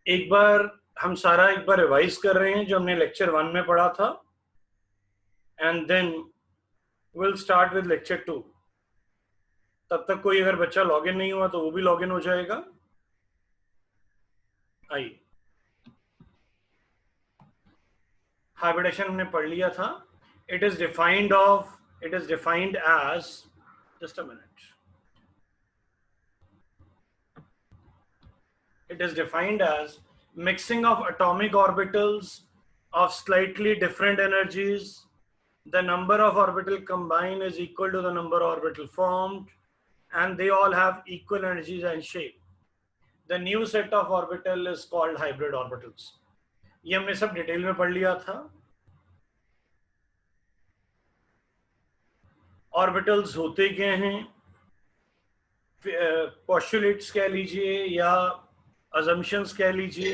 एक बार हम सारा एक बार रिवाइज कर रहे हैं जो हमने लेक्चर 1 में पढ़ा था, and then will start with lecture 2। तब तक कोई अगर बच्चा लॉगिन नहीं हुआ तो वो भी लॉगिन हो जाएगा। आइए, हाइब्रिडेशन हमने पढ़ लिया था। It is defined as, just a minute, it is defined as mixing of atomic orbitals of slightly different energies. The number of orbitals combined is equal to the number of orbitals formed, and they all have equal energies and shape. The new set of orbital is called hybrid orbitals. ये हमने सब detail में पढ़ लिया था। Orbitals होते क्या हैं, पोस्टुलेट्स कह लीजिए या assumptions कह लीजिए।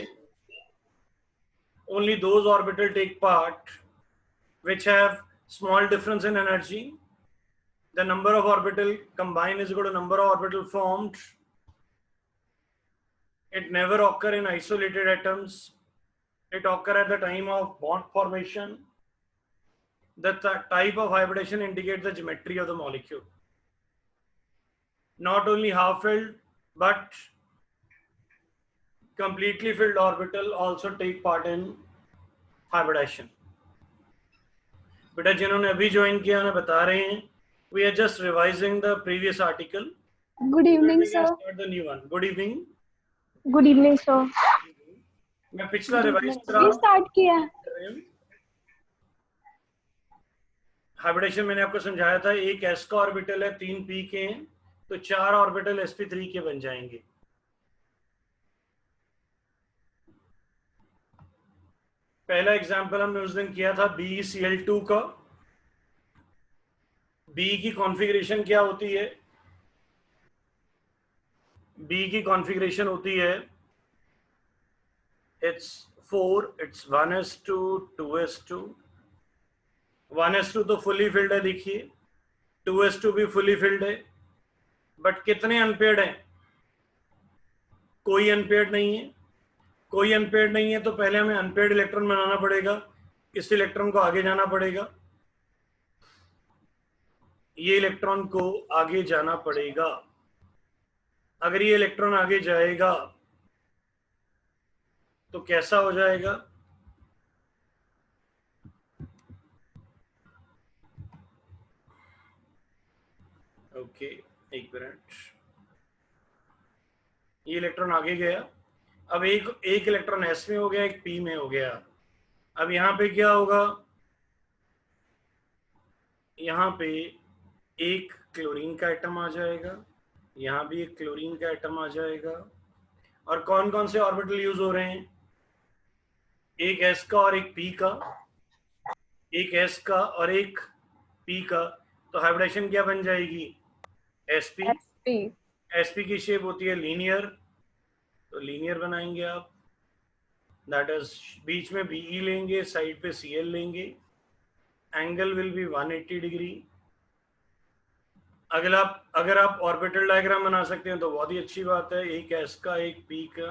Only those orbitals take part which have small difference in energy. The number of orbital combined is equal to number of orbital formed. It never occur in isolated atoms. It occur at the time of bond formation. The type of hybridization indicates the geometry of the molecule. Not only half-filled but completely filled orbital also take part in hybridization. बेटा जिन्होंने अभी join किया ना बता रहे हैं, we are just revising the previous article. Good evening, sir. Start the new one. Good evening. Good evening, sir. मैं पिछला रिवाइज अभी स्टार्ट किया। हाइब्रिडेशन मैंने आपको समझाया था, एक s का ऑर्बिटल है, 3 p के हैं, तो 4 ऑर्बिटल sp3 के बन जाएंगे। पहला एग्जांपल हमने उस दिन किया था BeCl2 का। B की कॉन्फ़िगरेशन क्या होती है? B की कॉन्फ़िगरेशन होती है, it's 4, it's 1s2, 2s2। 1s2 तो फुली फिल्ड है, देखिए 2s2 भी फुली फिल्ड है, बट कितने अनपेयर्ड हैं? कोई अनपेयर्ड नहीं है। कोई अनपेयर्ड नहीं है तो पहले हमें अनपेयर्ड इलेक्ट्रॉन बनाना पड़ेगा, इस इलेक्ट्रॉन को आगे जाना पड़ेगा, ये इलेक्ट्रॉन को आगे जाना पड़ेगा। अगर ये इलेक्ट्रॉन आगे जाएगा तो कैसा हो जाएगा? ओके, एक मिनट, ये इलेक्ट्रॉन आगे गया, अब एक इलेक्ट्रॉन s में हो गया, एक p में हो गया। अब यहाँ पे क्या होगा? यहाँ पे एक क्लोरीन का एटम आ जाएगा, यहाँ भी एक क्लोरीन का एटम आ जाएगा। और कौन कौन से ऑर्बिटल यूज हो रहे हैं? एक s का और एक p का, एक s का और एक p का। तो हाइब्रिडेशन क्या बन जाएगी? sp। sp की शेप होती है लीनियर, तो लीनियर बनाएंगे आप, दैट इज बीच में Be लेंगे, साइड पे Cl लेंगे, एंगल विल बी 180 डिग्री। अगर आप ऑर्बिटल डायग्राम बना सकते हैं तो बहुत ही अच्छी बात है। एक s का एक p का,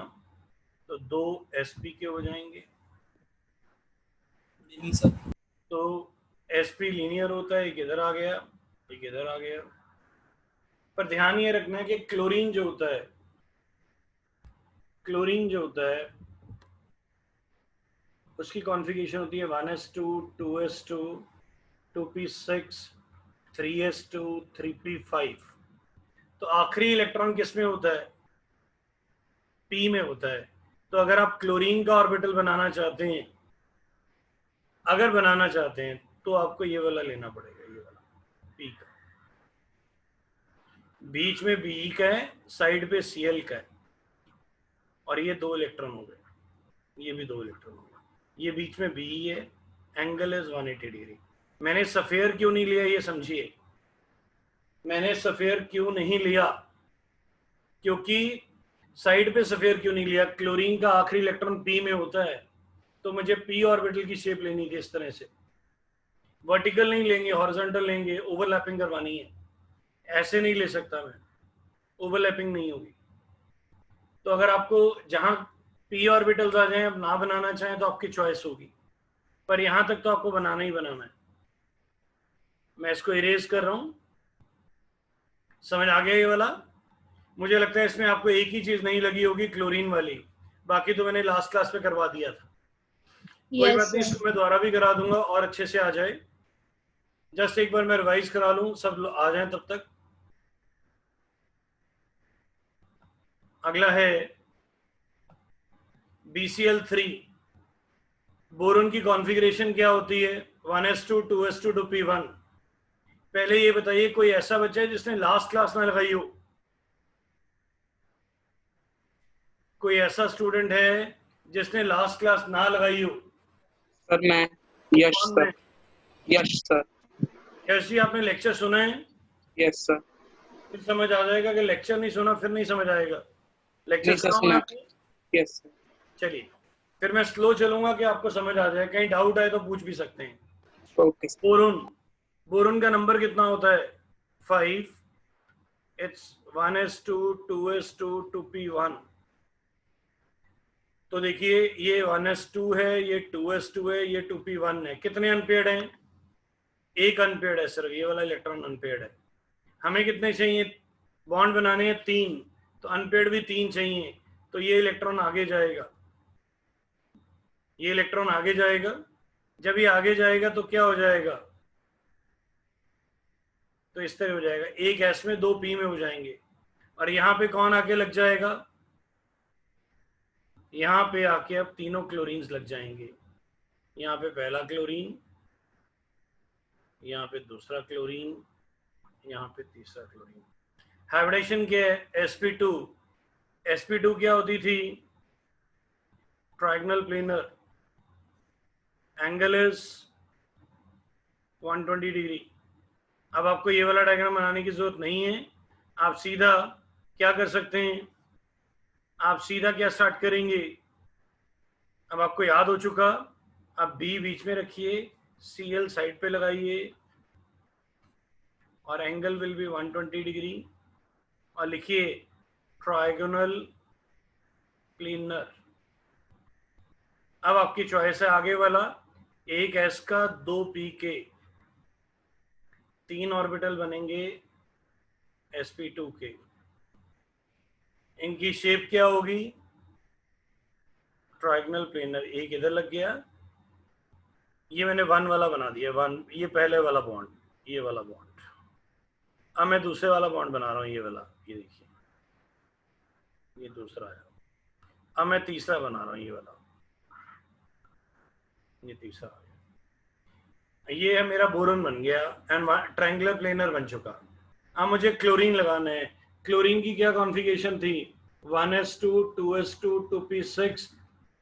तो 2 sp के हो जाएंगे। तो sp लीनियर होता है, एक इधर आ गया, एक इधर आ गया। पर ध्यान ये रखना है कि क्लोरीन जो होता है उसकी कॉन्फ़िगरेशन होती है 1s2, 2s2, 2p6, 3s2, 3p5। तो आखिरी इलेक्ट्रॉन किस में होता है? p में होता है। तो अगर आप क्लोरीन का ऑर्बिटल बनाना चाहते हैं, तो आपको ये वाला लेना पड़ेगा, ये वाला p का। बीच में Be का है, साइड पे Cl का है, और ये 2 इलेक्ट्रॉन हो गए, ये भी 2 इलेक्ट्रॉन हो गए, ये बीच में Be है, एंगल इज 180 डिग्री। मैंने सफेयर क्यों नहीं लिया ये समझिए। मैंने सफेयर क्यों नहीं लिया? क्योंकि साइड पे सफेयर क्यों नहीं लिया? क्लोरीन का आखिरी इलेक्ट्रॉन p में होता है, तो मुझे p ऑर्बिटल की शेप लेनी थी इस तरह से। वर्टिकल नहीं लेंगे, हॉरिजॉन्टल लेंगे, ओवरलैपिंग करवानी है। ऐसे नहीं ले सकता मैं, ओवरलैपिंग नहीं होगी। तो अगर आपको जहां p ऑर्बिटल्स आ जाएं, अब ना बनाना चाहें तो आपकी चॉइस होगी, पर यहां तक तो आपको बनाना ही बनाना है। मैं इसको इरेज कर रहा हूं। समझ आ गया ये वाला? मुझे लगता है इसमें आपको एक ही चीज नहीं लगी होगी, क्लोरीन वाली, बाकी तो मैंने लास्ट क्लास में करवा दिया था। कोई बात नहीं, इसको मैं दोबारा भी करा दूंगा और अच्छे से आ जाए। जस्ट एक बार मैं रिवाइज करा लूं, सब आ जाए तब तक। अगला है BCl3। बोरोन की कॉन्फ़िगरेशन क्या होती है? 1s2 2s2 2p1। पहले ये बताइए, कोई ऐसा बच्चा है जिसने लास्ट क्लास ना लगाई हो? कोई ऐसा स्टूडेंट है जिसने लास्ट क्लास ना लगाई हो? सर मैं। यश कौन सर। है? यश सर। यश जी, आपने लेक्चर सुना है? Yes sir. फिर समझ आ जाएगा कि लेक्चर नहीं सुना फिर नहीं समझ आएगा। लेक्चर नहीं सर, सुना सुना। होना आपने? Yes sir. चलिए, फिर मैं स्लो चलूंगा कि आपको समझ आ जाए। कहीं डाउट आए तो पूछ भी सकते हैं। Okay sir. बोरोन, बोरोन का नंबर कितना होता है? 5। It's 1s2 2s2 2p1। तो देखिए, ये 1s2 है, ये 2s2 है, ये 2p1 है। कितने अनपेयर्ड हैं? एक अनपेयर्ड है सिर्फ, ये वाला इलेक्ट्रॉन अनपेयर्ड है। हमें कितने चाहिए? बॉन्ड बनाने हैं 3, तो अनपेयर्ड भी 3 चाहिए। तो ये इलेक्ट्रॉन आगे जाएगा, ये इलेक्ट्रॉन आगे जाएगा। जब ये आगे जाएगा तो क्या हो जाएगा? तो इस तरह हो जाएगा, एक एस में 2 पी में हो जाएंगे। और यहाँ पे कौन आके लग जाएगा? यहाँ पे आके अब तीनों क्लोरीन्स लग जाएंगे। यहाँ पे पहला क्लोरीन, यहाँ पे दूसरा क्लोरीन, यहाँ पे तीसरा क्लोरीन। हाइब्रिडेशन क्या है? sp2। sp2 क्या होती थी? Trigonal planar. Angle is 120 degree. अब आपको ये वाला डायग्राम बनाने की जरूरत नहीं है। आप सीधा क्या कर सकते हैं? आप सीधा क्या स्टार्ट करेंगे? अब आपको याद हो चुका। अब बी बीच में रखिए, Cl साइड पे लगाइए, और एंगल विल बी 120 डिग्री, और लिखिए ट्रायगोनल प्लेनर। अब आपकी चॉइस है आगे वाला, एक एस का 2 पी के, 3 ऑर्बिटल बनेंगे sp2 के। इनकी शेप क्या होगी? Trigonal planar. एक इधर लग गया, ये मैंने 1 वाला बना दिया, 1, ये पहले वाला बॉन्ड, ये वाला बॉन्ड। अब मैं दूसरे वाला बॉन्ड बना रहा हूँ, ये वाला, ये देखिए, ये दूसरा है। अब मैं तीसरा बना रहा हूँ, ये वाला, ये तीसरा आ गया। ये है मेरा बोरोन बन गया एंड ट्रायंगुलर प्लेनर बन चुका। अब मुझे क्लोरीन लगाना है। क्लोरीन की क्या कॉन्फ़िगरेशन थी? 1s2 2s2 2p6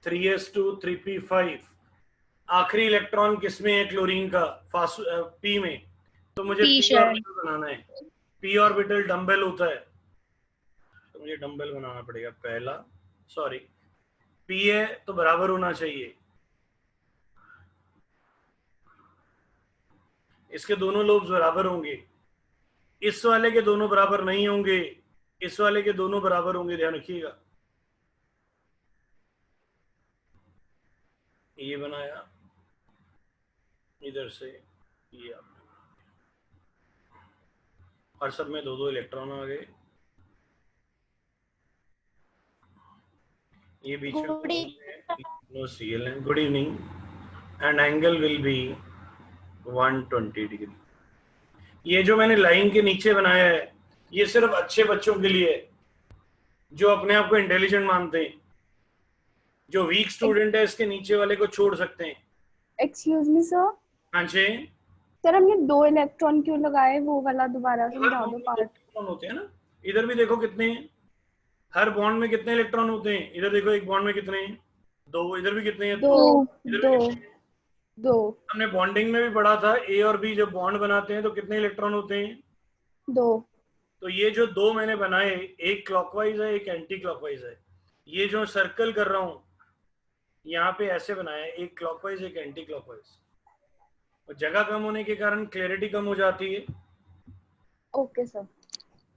3s2 3p5। आखिरी इलेक्ट्रॉन किसमें है क्लोरीन का? पी में। तो मुझे पी ऑर्बिटल बनाना है। पी ऑर्बिटल डंबल होता है, तो मुझे डंबल बनाना पड़ेगा पहला। सॉरी, पी है तो बराबर होना चाहिए, इसके दोनों लोब्स बराबर होंगे। इस वाले के दोनों बराबर नहीं होंगे, इस वाले के दोनों बराबर होंगे, ध्यान रखिएगा। ये बनाया इधर से, ये आपने, और सब में 2-2 इलेक्ट्रॉन आ गए। ये बीच में नो Cl है। Good evening. And angle will be 120 degree. ये जो मैंने लाइन के नीचे बनाया है, ये सिर्फ अच्छे बच्चों के लिए है, जो अपने आप को इंटेलिजेंट मानते हैं। जो वीक स्टूडेंट है, इसके नीचे वाले को छोड़ सकते हैं। Excuse me sir. हाँ जी सर, हमने 2 इलेक्ट्रॉन क्यों लगाए? वो वाला दोबारा समझा दो पार्ट। इलेक्ट्रॉन होते हैं ना, इधर भी देखो कितने हैं। हर बॉन्ड में कितने इलेक्ट्रॉन होते हैं? इधर देखो, एक बॉन्ड में कितने हैं? 2। इधर भी कितने हैं? 2 इधर भी 2 कितने हैं? 2 हमने बॉन्डिंग में भी पढ़ा था, ए और बी जब बॉन्ड बनाते हैं तो कितने इलेक्ट्रॉन होते हैं? 2। तो ये जो 2 मैंने बनाए, एक क्लॉकवाइज है, एक एंटी क्लॉकवाइज है। ये जो सर्कल कर रहा हूं, यहाँ पे ऐसे बनाया, एक क्लॉकवाइज एक एंटी क्लॉकवाइज। और जगह कम होने के कारण क्लैरिटी कम हो जाती है। Okay sir.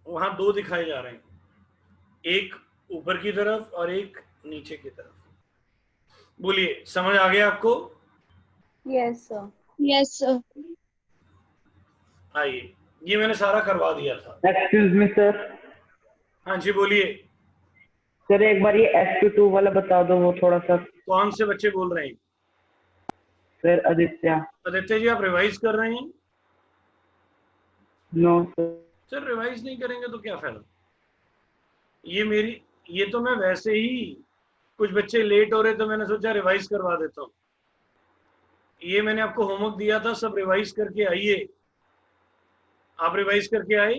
वहां 2 दिखाए जा रहे हैं, एक ऊपर की तरफ और एक नीचे की तरफ। बोलिए, समझ आ गया आपको? Yes sir. Yes sir. आइए, ये मैंने सारा करवा दिया था। Excuse me sir. हाँ जी बोलिए। सर एक बार ये sp2 वाला बता दो, वो थोड़ा सा। कौन से बच्चे बोल रहे हैं? सर आदित्य। आदित्य जी, आप रिवाइज कर रहे हैं? No sir. सर रिवाइज नहीं करेंगे तो क्या फायदा? ये तो मैं वैसे ही, कुछ बच्चे लेट हो रहे तो मैंने सोचा रिवाइज करवा देता हूँ। ये मैंने आपको होमवर्क दिया था, सब रिवाइज करके आइए। आप रिवाइज करके आए?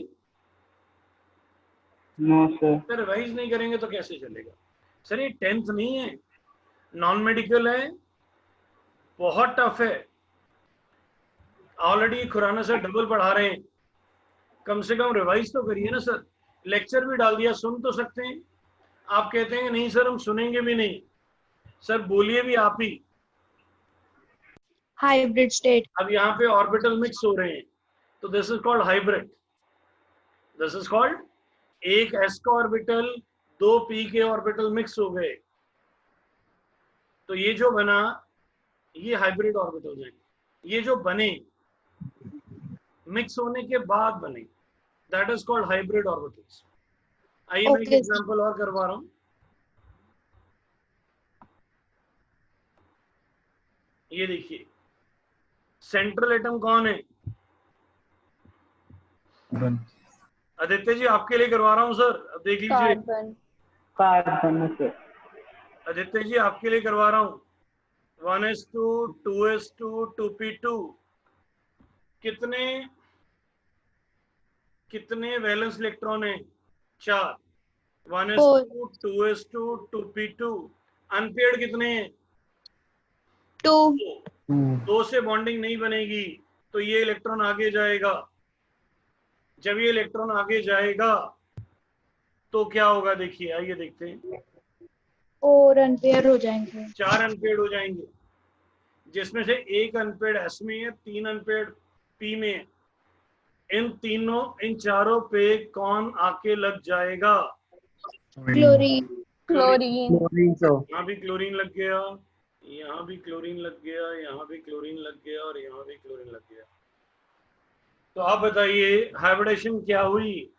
No sir. सर रिवाइज नहीं करेंगे तो कैसे चलेगा? सर ये 10th नहीं है, नॉन मेडिकल है, बहुत टफ है। ऑलरेडी खुराना सर डबल पढ़ा रहे हैं, कम से कम रिवाइज तो करिए ना सर। लेक्चर भी डाल दिया, सुन तो सकते हैं। आप कहते हैं नहीं सर हम सुनेंगे भी नहीं। सर बोलिए भी आप ही। Hybrid state. अब यहाँ पे ऑर्बिटल मिक्स हो रहे हैं, तो this is called hybrid. This is called, एक s का ऑर्बिटल, दो p के ऑर्बिटल मिक्स हो गए, तो ये जो बना, ये हाइब्रिड ऑर्बिटल हैं। ये जो बने मिक्स होने के बाद बने, that is called hybrid orbitals. आइए मैं एक Okay. एग्जांपल और करवा रहा हूं। ये देखिए, सेंट्रल एटम कौन है? आदित्य जी आपके लिए करवा रहा हूं सर, अब देख लीजिए। Carbon. Carbon sir. Aditya ji आपके लिए करवा रहा हूं। 1s2 2s2 2p2, कितने कितने वैलेंस इलेक्ट्रॉन है? 4। 1s2 2s2 2p2। अनपेयर्ड कितने हैं? 2। 2 से बॉन्डिंग नहीं बनेगी तो ये इलेक्ट्रॉन आगे जाएगा। जब ये इलेक्ट्रॉन आगे जाएगा तो क्या होगा? देखिए, आइए देखते हैं। और अनपेयर हो जाएंगे। 4 अनपेयर्ड हो जाएंगे, जिसमें से एक अनपेयर्ड एस में है, 3 अनपेयर्ड पी में है। इन चारों पे कौन आके लग जाएगा? क्लोरीन। क्लोरीन। यहाँ भी क्लोरीन लग गया, यहाँ भी क्लोरीन लग गया, यहाँ भी क्लोरीन लग गया, और यहाँ भी क्लोरीन लग गया। तो आप बताइए हाइब्रिडेशन क्या हुई?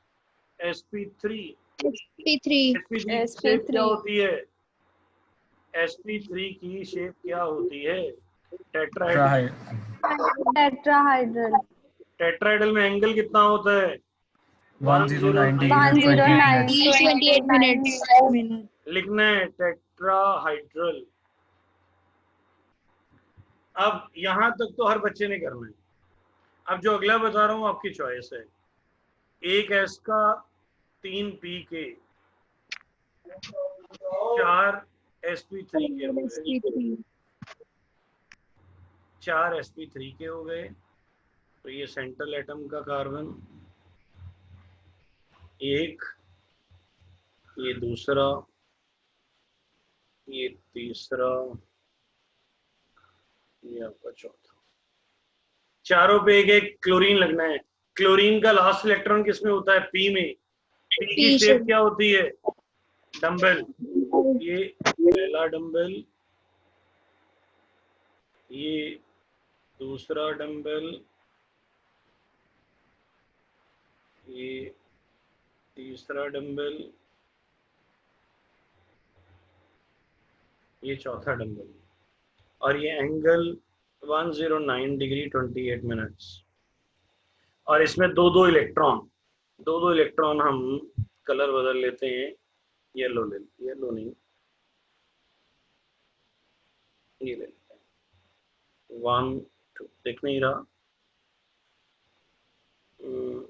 sp3। sp3। sp3 की शेप क्या होती है? sp3 की शेप क्या होती है? टेट्राहेड्रल। टेट्राहाइड्रल। टेट्राहेड्रल में एंगल कितना होता है? 1090 28 मिनट्स। लिखना है टेट्राहाइड्रल। अब यहां तक तो हर बच्चे ने करना है। अब जो अगला बता रहा हूं आपकी चॉइस है। एक s का, 3 p के, 4 sp3 के हो गए। 4 sp3 के हो गए, तो ये सेंट्रल एटम का कार्बन एक, ये दूसरा, ये तीसरा, ये आपका चौथा। चारों पे एक एक क्लोरीन लगना है। क्लोरीन का लास्ट इलेक्ट्रॉन किसमें होता है? पी में। पी की शेप क्या होती है? डंबल। ये पहला डंबल, ये दूसरा डंबल, ये तीसरा डंबल, ये चौथा डंबल, और ये एंगल 109 डिग्री 28 मिनट्स। और इसमें दो दो इलेक्ट्रॉन हम कलर बदल लेते हैं। येलो नहीं, ये ले लेते हैं। 1 2 देख नहीं रहा,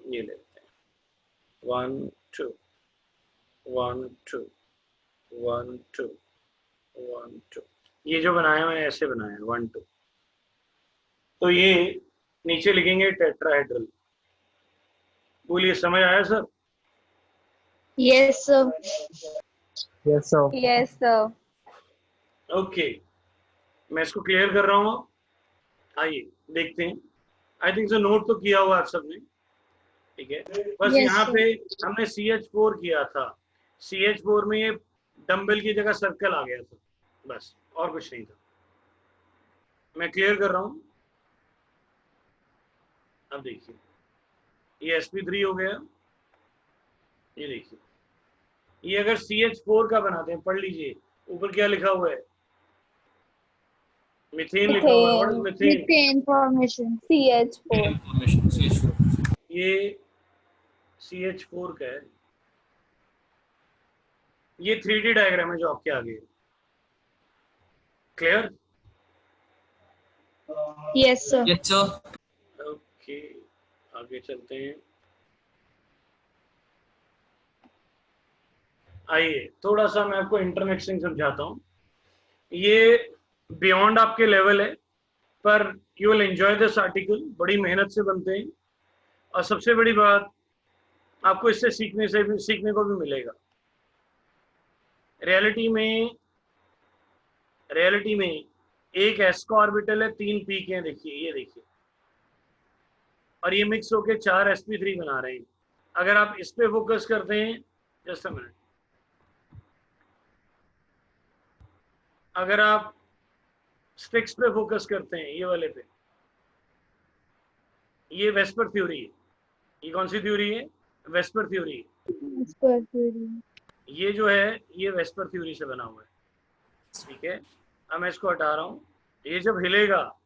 ये लेते हैं। 1 2 1 2 1 2 1 2। ये जो बनाया मैंने ऐसे बनाया 1 2, तो ये नीचे लिखेंगे टेट्राहेड्रल। बोलिए, समझ आया sir? Yes sir. Yes sir. Yes sir. Okay, मैं इसको क्लियर कर रहा हूँ। आइए देखते हैं। आई थिंक सो नोट तो किया हुआ आप सबने, ठीक है। बस Yes, यहाँ sir. पे हमने CH4 किया था। CH4 में ये डंबल की जगह सर्कल आ गया था, बस और कुछ नहीं था। मैं क्लियर कर रहा हूं। अब देखिए ये sp3 हो गया। ये देखिए ये अगर CH4 का बनाते हैं, पढ़ लीजिए ऊपर क्या लिखा हुआ है, मीथेन लिखा हुआ है। What is methane? Methane formation. CH4 ये CH4 का है। ये 3D डायग्राम है जो आपके आगे है। Clear? Yes, sir. Yes, sir. Okay आगे चलते हैं। आइए थोड़ा सा मैं आपको इंटरमिक्सिंग समझाता हूँ। ये बियॉन्ड आपके लेवल है, पर you will enjoy this article. बड़ी मेहनत से बनते हैं और सबसे बड़ी बात आपको इससे सीखने को भी मिलेगा। रियलिटी में एक s का ऑर्बिटल है, 3 p के हैं। देखिए ये देखिए, और ये मिक्स होके 4 sp3 बना रहे हैं। अगर आप इस पे फोकस करते हैं, जस्ट अ मिनट, अगर आप स्टिक्स पे फोकस करते हैं, ये वाले पे, ये वेस्पर थ्योरी है। ये कौन सी थ्योरी है? VSEPR theory. Whisper theory. ये जो है ये वेस्पर थ्योरी से बना हुआ है। ठीक है, अब मैं इसको हटा रहा हूं। ये जब हिलेगा,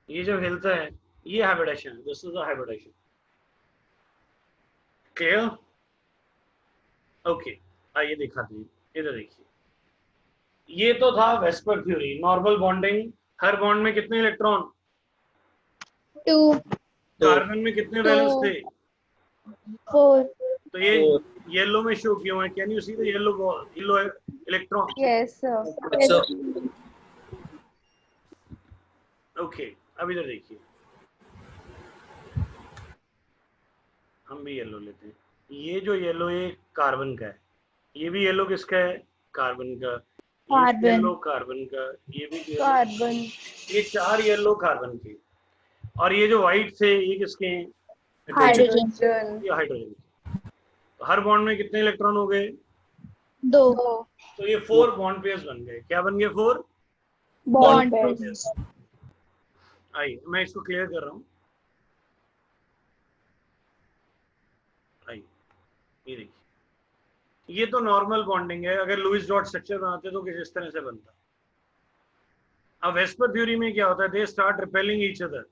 ये जब हिलता है, ये हाइब्रिडेशन है। This is a hybridisation. Clear? Okay आइए दिखाते हैं। इधर देखिए, ये तो था वेस्पर थ्योरी, नॉर्मल बॉन्डिंग। हर बॉन्ड में कितने इलेक्ट्रॉन? 2, कार्बन में कितने वैलेंस थे? 4. तो ये येलो में शो किए हुए हैं। Can you see the yellow electron? Yes, sir. Yes, sir. Okay अब इधर देखिए, हम भी येलो लेते हैं। ये जो येलो है कार्बन का है, ये भी येलो किसका है? कार्बन का। कार्बन। येलो कार्बन का, ये भी Carbon. ये 4 येलो कार्बन के। और ये जो व्हाइट थे ये किसके हैं? Hydrogen. Hydrogen. ये हाइड्रोजन। तो हर बॉन्ड में कितने इलेक्ट्रॉन हो गए? 2. तो ये 4 बॉन्ड पेयर्स बन गए। क्या बन गए? 4 Bond Bond pairs. आइए मैं इसको क्लियर कर रहा हूँ। आइए ये देखिए, ये तो नॉर्मल बॉन्डिंग है। अगर लुईस डॉट स्ट्रक्चर बनाते तो किस तरह से बनता? अब वेस्पर थ्योरी में क्या होता है? They start repelling each other.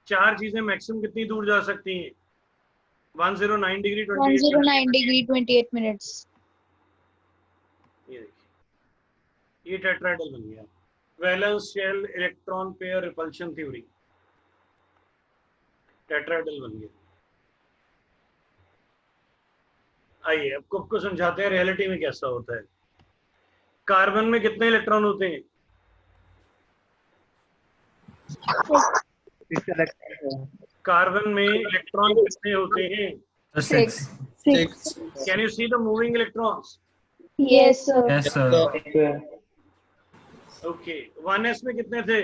4 चीजें मैक्सिमम कितनी दूर जा सकती हैं? 109 डिग्री 28 109 degree 28 minutes. ये देखिए, ये टेट्राहेड्रल बन गया। Valence shell electron pair repulsion theory, tetrahedral बन गया। आइए अब को समझाते हैं रियलिटी में कैसा होता है। कार्बन में कितने इलेक्ट्रॉन होते हैं? कार्बन में इलेक्ट्रॉन कितने होते हैं? 6. 6. Can you see the moving electrons? Yes, sir. Yes, sir. Okay 1s में कितने थे?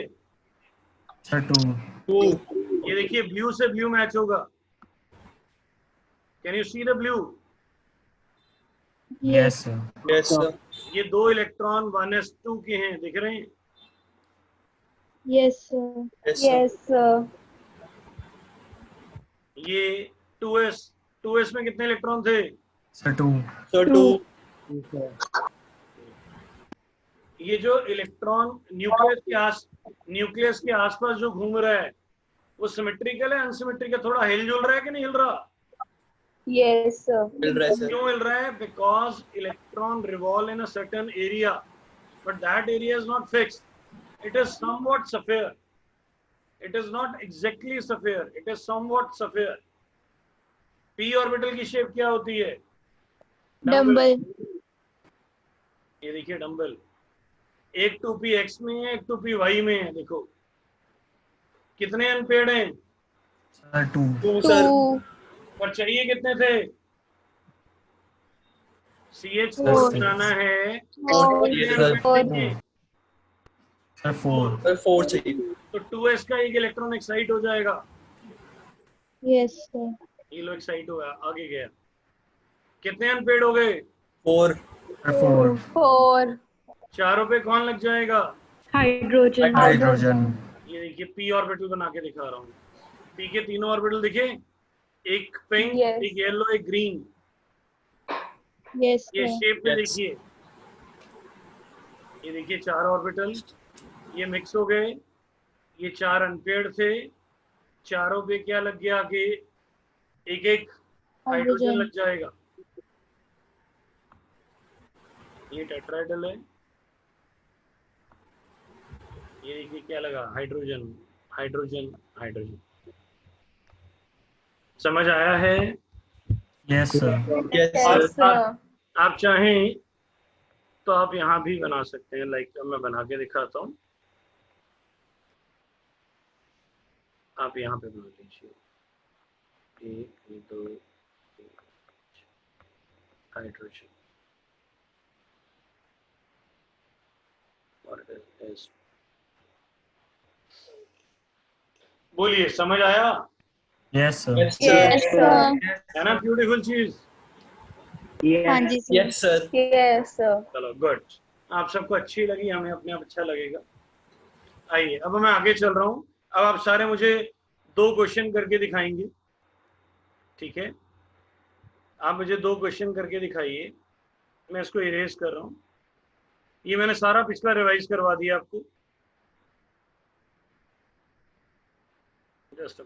Sir, 2. ये देखिए ब्लू से ब्लू मैच होगा। Can you see the blue? Yes, sir. Yes, sir. ये 2 इलेक्ट्रॉन 1s2 के हैं, दिख रहे हैं? Yes, sir. Yes, sir. ये 2s में कितने इलेक्ट्रॉन थे? Sir, 2. Sir, 2. ये जो इलेक्ट्रॉन न्यूक्लियस के आसपास जो घूम रहा है वो सिमेट्रिकल है अनसिमेट्रिकल? थोड़ा हिलजुल रहा है कि नहीं हिल रहा? Yes, sir. क्यों हिल रहा है? Because electron revolve in a certain area, but that area is not fixed. It is somewhat sphere. It is not exactly sphere, it is somewhat sphere. P orbital की शेप क्या होती है? Dumbbell. ये देखिए dumbbell. एक 2p x में है, एक 2p y में है। देखो कितने अनपेयर्ड हैं? Sir, 2. 2. और चाहिए कितने थे? CH4 4. बनाना है। Four. कितने Sir, unpaired चाहिए? Sir, 4. Sir, 4 चाहिए. तो 2s का एक इलेक्ट्रॉन एक्साइट हो जाएगा। Yes, sir. ये लो एक्साइट हुआ, आगे गया। कितने अनपेड हो गए? 4 सर 4 4 चारों पे कौन लग जाएगा? हाइड्रोजन। हाइड्रोजन ये देखिए पी ऑर्बिटल बना के दिखा रहा हूँ। पी के तीनों ऑर्बिटल दिखे, एक पिंक, Yes. एक येलो, एक ग्रीन। यस ये सर। शेप में Yes. देखिए, ये देखिए 4 ऑर्बिटल ये मिक्स हो गए, ये 4 अनपेड थे, चारों पे क्या लग गया आगे? एक एक हाइड्रोजन हाइड्रोजन। लग जाएगा। ये टेट्राहेड्रल है, ये देखिए क्या लगा? Hydrogen hydrogen hydrogen. समझ आया है? यस सर Yes, और sir. आप चाहें तो आप यहाँ भी बना सकते हैं, लाइक मैं बना के दिखाता हूँ। आप यहाँ पे बना लीजिए, 1 2 हाइड्रोजन और एस। बोलिए, समझ आया? Yes sir Yes, yes sir. Sir. है ना ब्यूटीफुल चीज? हाँ जी सर। Yes, sir. Yes. चलो गुड, आप सबको अच्छी लगी, हमें अपने आप अच्छा लगेगा। आइए अब मैं आगे चल रहा हूँ। अब आप सारे मुझे 2 क्वेश्चन करके दिखाएंगे, ठीक है? आप मुझे 2 क्वेश्चन करके दिखाइए। मैं इसको इरेज कर रहा हूँ, ये मैंने सारा पिछला रिवाइज करवा दिया आपको। जस्ट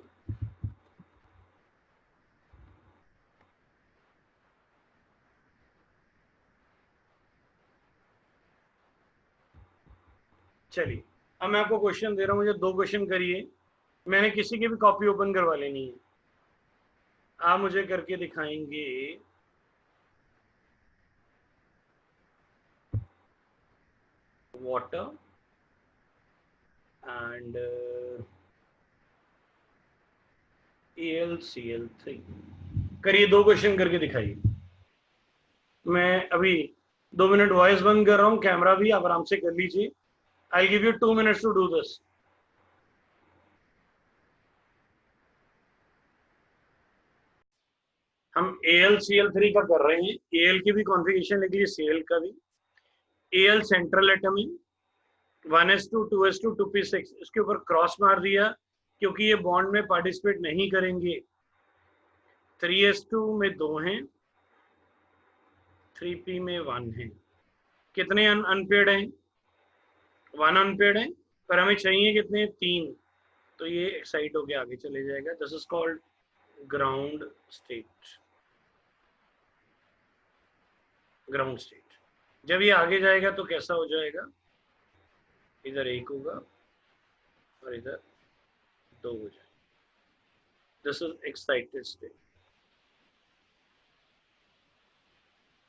चलिए, अब मैं आपको क्वेश्चन दे रहा हूँ, मुझे 2 क्वेश्चन करिए। मैंने किसी की भी कॉपी ओपन करवा लेनी है, आप मुझे करके दिखाएंगे। वाटर एंड AlCl3 करिए, 2 क्वेश्चन करके दिखाइए। मैं अभी 2 मिनट वॉइस बंद कर रहा हूँ, कैमरा भी आप आराम से कर लीजिए। I give you 2 minutes to do this. हम AlCl3 का कर रहे हैं, Al की भी कॉन्फ़िगरेशन लिख लीजिए, Cl का भी। Al सेंट्रल एटम है, 1s2 2s2 2p6, इसके ऊपर क्रॉस मार दिया क्योंकि ये बॉन्ड में पार्टिसिपेट नहीं करेंगे। 3s2 में 2 हैं, 3p में 1 है। कितने अनपेड हैं? 1 अनपेड है, पर हमें चाहिए कितने? 3। तो ये एक्साइट होके आगे चले जाएगा। This is called ground state. Ground state जब ये आगे जाएगा तो कैसा हो जाएगा? इधर 1 होगा और इधर 2 हो जाएगा। This is excited state,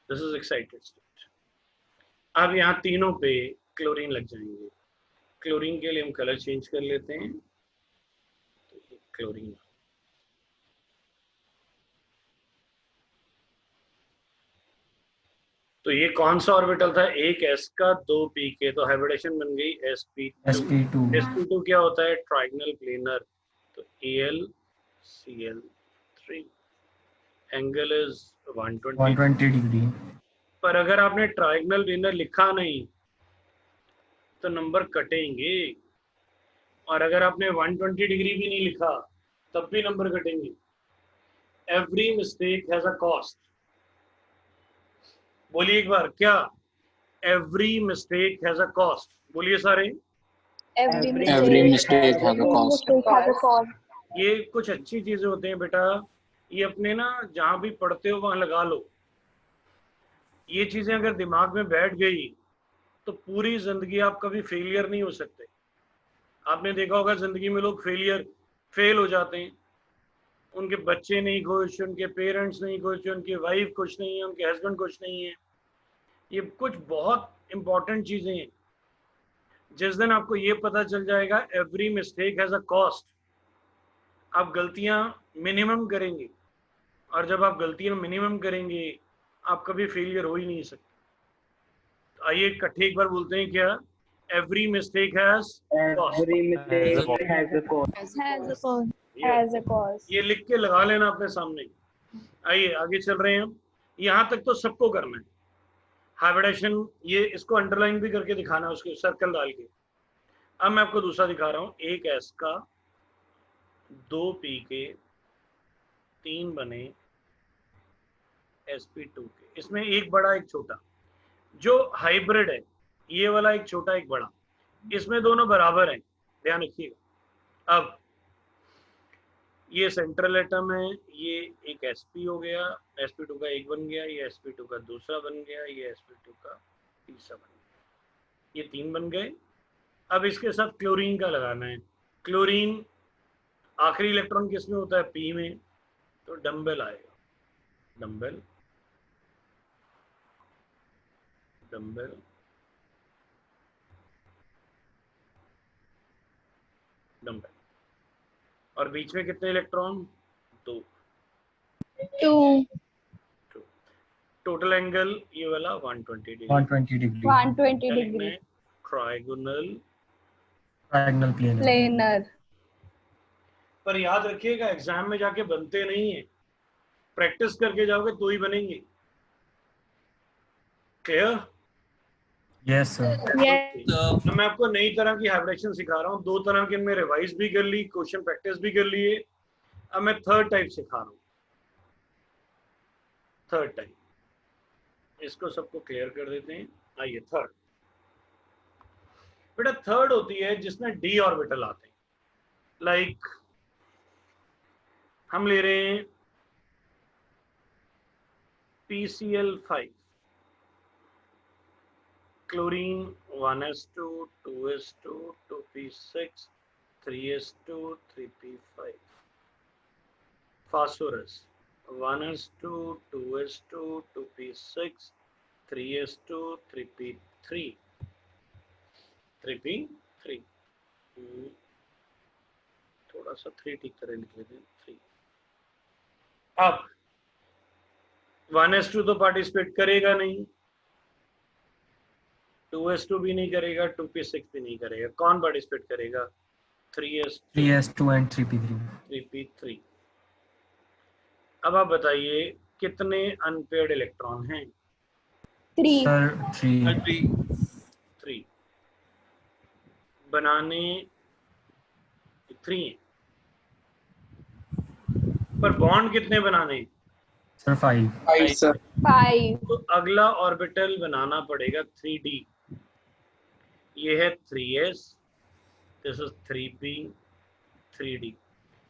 this is excited state. अब यहाँ तीनों पे क्लोरीन लग जाएंगे। क्लोरीन के लिए हम कलर चेंज कर लेते हैं, तो क्लोरीन। तो ये कौन सा ऑर्बिटल था? एक s का, 2 p के, तो हाइब्रिडेशन बन गई sp2। sp2 sp2 क्या होता है? Trigonal planar. तो AlCl3 एंगल इज 120। 120 डिग्री। पर अगर आपने ट्राइगोनल प्लेनर लिखा नहीं तो नंबर कटेंगे, और अगर आपने 120 डिग्री भी नहीं लिखा तब भी नंबर कटेंगे। Every mistake has a cost. बोलिए एक बार, क्या? Every mistake has a cost. बोलिए सारे। Every Every mistake has a cost. has a cost. ये कुछ अच्छी चीजें होते हैं बेटा, ये अपने ना जहां भी पढ़ते हो वहां लगा लो। ये चीजें अगर दिमाग में बैठ गई तो पूरी जिंदगी आप कभी फेलियर नहीं हो सकते। आपने देखा होगा जिंदगी में लोग फेल हो जाते हैं, उनके बच्चे नहीं खुश, उनके पेरेंट्स नहीं खुश, उनकी वाइफ खुश नहीं है, उनके हस्बैंड खुश नहीं है। ये कुछ बहुत इंपॉर्टेंट चीजें हैं। जिस दिन आपको ये पता चल जाएगा every mistake has a cost, आप गलतियां मिनिमम करेंगे, और जब आप गलतियां मिनिमम करेंगे आप कभी फेलियर हो ही नहीं सकते। आइए इकट्ठे एक बार बोलते हैं, क्या? Every mistake has cost. Every mistake has a cost. Has a cost. As a cause. ये लिख के लगा लेना अपने सामने। आइए आगे चल रहे हैं हम। यहाँ तक तो सबको करना है हाइब्रिडेशन, ये इसको अंडरलाइन भी करके दिखाना है उसके सर्कल डाल के। अब मैं आपको दूसरा दिखा रहा हूँ, एक S का 2 P के 3 बने sp2 के, इसमें एक बड़ा एक छोटा। जो हाइब्रिड है ये वाला एक छोटा एक बड़ा, इसमें दोनों बराबर हैं, ध्यान रखिएगा। अब ये सेंट्रल एटम है, ये एक sp हो गया, sp2 का एक बन गया, ये sp2 का दूसरा बन गया, ये sp2 का तीसरा बन गया, ये 3 बन गए। अब इसके साथ क्लोरीन का लगाना है। क्लोरीन आखिरी इलेक्ट्रॉन किस में होता है? p में, तो डम्बल आएगा, डम्बल डम्बल डम्बल। और बीच में कितने इलेक्ट्रॉन? 2। 2. टोटल एंगल ये वाला 120 degree. 120 degree. 120 degree. Trigonal Planar. पर याद रखिएगा एग्जाम में जाके बनते नहीं है, प्रैक्टिस करके जाओगे तो ही बनेंगे। क्लियर? Yes, sir. Yes. तो मैं आपको नई तरह की हाइब्रिडेशन सिखा रहा हूँ। 2 तरह के मैं रिवाइज भी कर ली, क्वेश्चन प्रैक्टिस भी कर लिए। अब मैं थर्ड टाइप सिखा रहा हूँ। थर्ड टाइप, इसको सबको क्लियर कर देते हैं। आइए थर्ड। बेटा थर्ड होती है जिसमें d ऑर्बिटल आते हैं। लाइक हम ले रहे हैं PCl5, chlorine 1s2 2s2 2p6 3s2 3p5, phosphorus 1s2 2s2 2p6 3s2 3p3 3p3। थोड़ा सा 3 ठीक तरह लिख लेते हैं, 3। अब 1s2 तो पार्टिसिपेट करेगा नहीं, 2s2 भी नहीं करेगा, 2p6 भी नहीं करेगा। कौन पार्टिसिपेट करेगा? 3s2 and 3p3. 3p3। अब आप बताइए कितने अनपेयर्ड इलेक्ट्रॉन हैं? 3. Sir, 3 बनाने 3 हैं, पर बॉन्ड कितने बनाने? Sir, 5. 5, sir. 5. तो अगला ऑर्बिटल बनाना पड़ेगा 3d। ये है 3s, this is 3p 3d।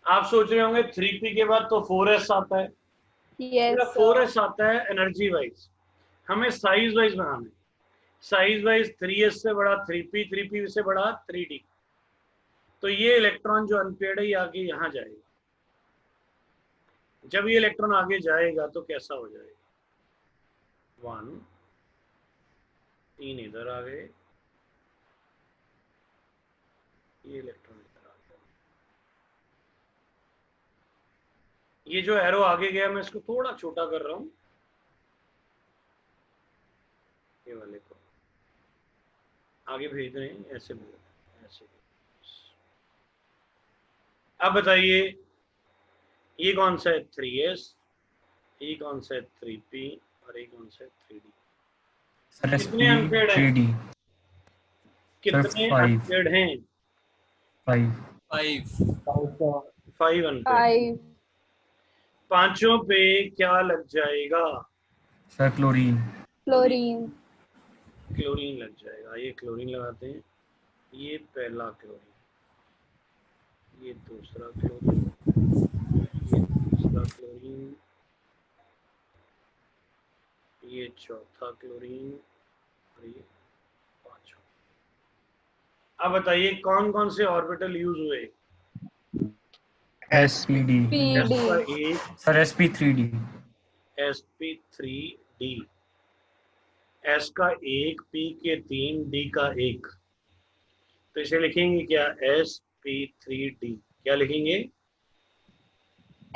आप सोच रहे होंगे 3p के बाद तो 4s आता है। Yes. 4s आता है एनर्जी वाइज, हमें साइज वाइज बनाना है। साइज वाइज 3s से बड़ा 3p, 3p से बड़ा 3d। तो ये इलेक्ट्रॉन जो अनपेयर्ड है ये आगे यहाँ जाएगा। जब ये इलेक्ट्रॉन आगे जाएगा तो कैसा हो जाएगा? 1 3 इधर आ गए, ये इलेक्ट्रॉन इधर आ गया। ये जो एरो आगे गया मैं इसको थोड़ा छोटा कर रहा हूं, ये वाले को आगे भेज रहे हैं, ऐसे ऐसे। अब बताइए ये कौन सा है? 3s, ये कौन सा है? 3p, और ये कौन सा है? 3d। Sir, कितने अनपेयर्ड हैं? 3d. कितने 5. अनपेयर्ड हैं? 5. 5 अनपेयर्ड। 5. पांचों पे क्या लग जाएगा? Sir, chlorine. Chlorine. क्लोरीन लग जाएगा। ये क्लोरीन लगाते हैं, ये पहला क्लोरीन, ये दूसरा क्लोरीन, ये तीसरा क्लोरीन, ये चौथा क्लोरीन, और ये पांचवा। अब बताइए कौन कौन से ऑर्बिटल यूज हुए? SPD. S का PD. एक, Sir, sp3d. sp3d, S का एक, P के 3, D का 1। तो इसे लिखेंगे क्या? sp3d। क्या लिखेंगे?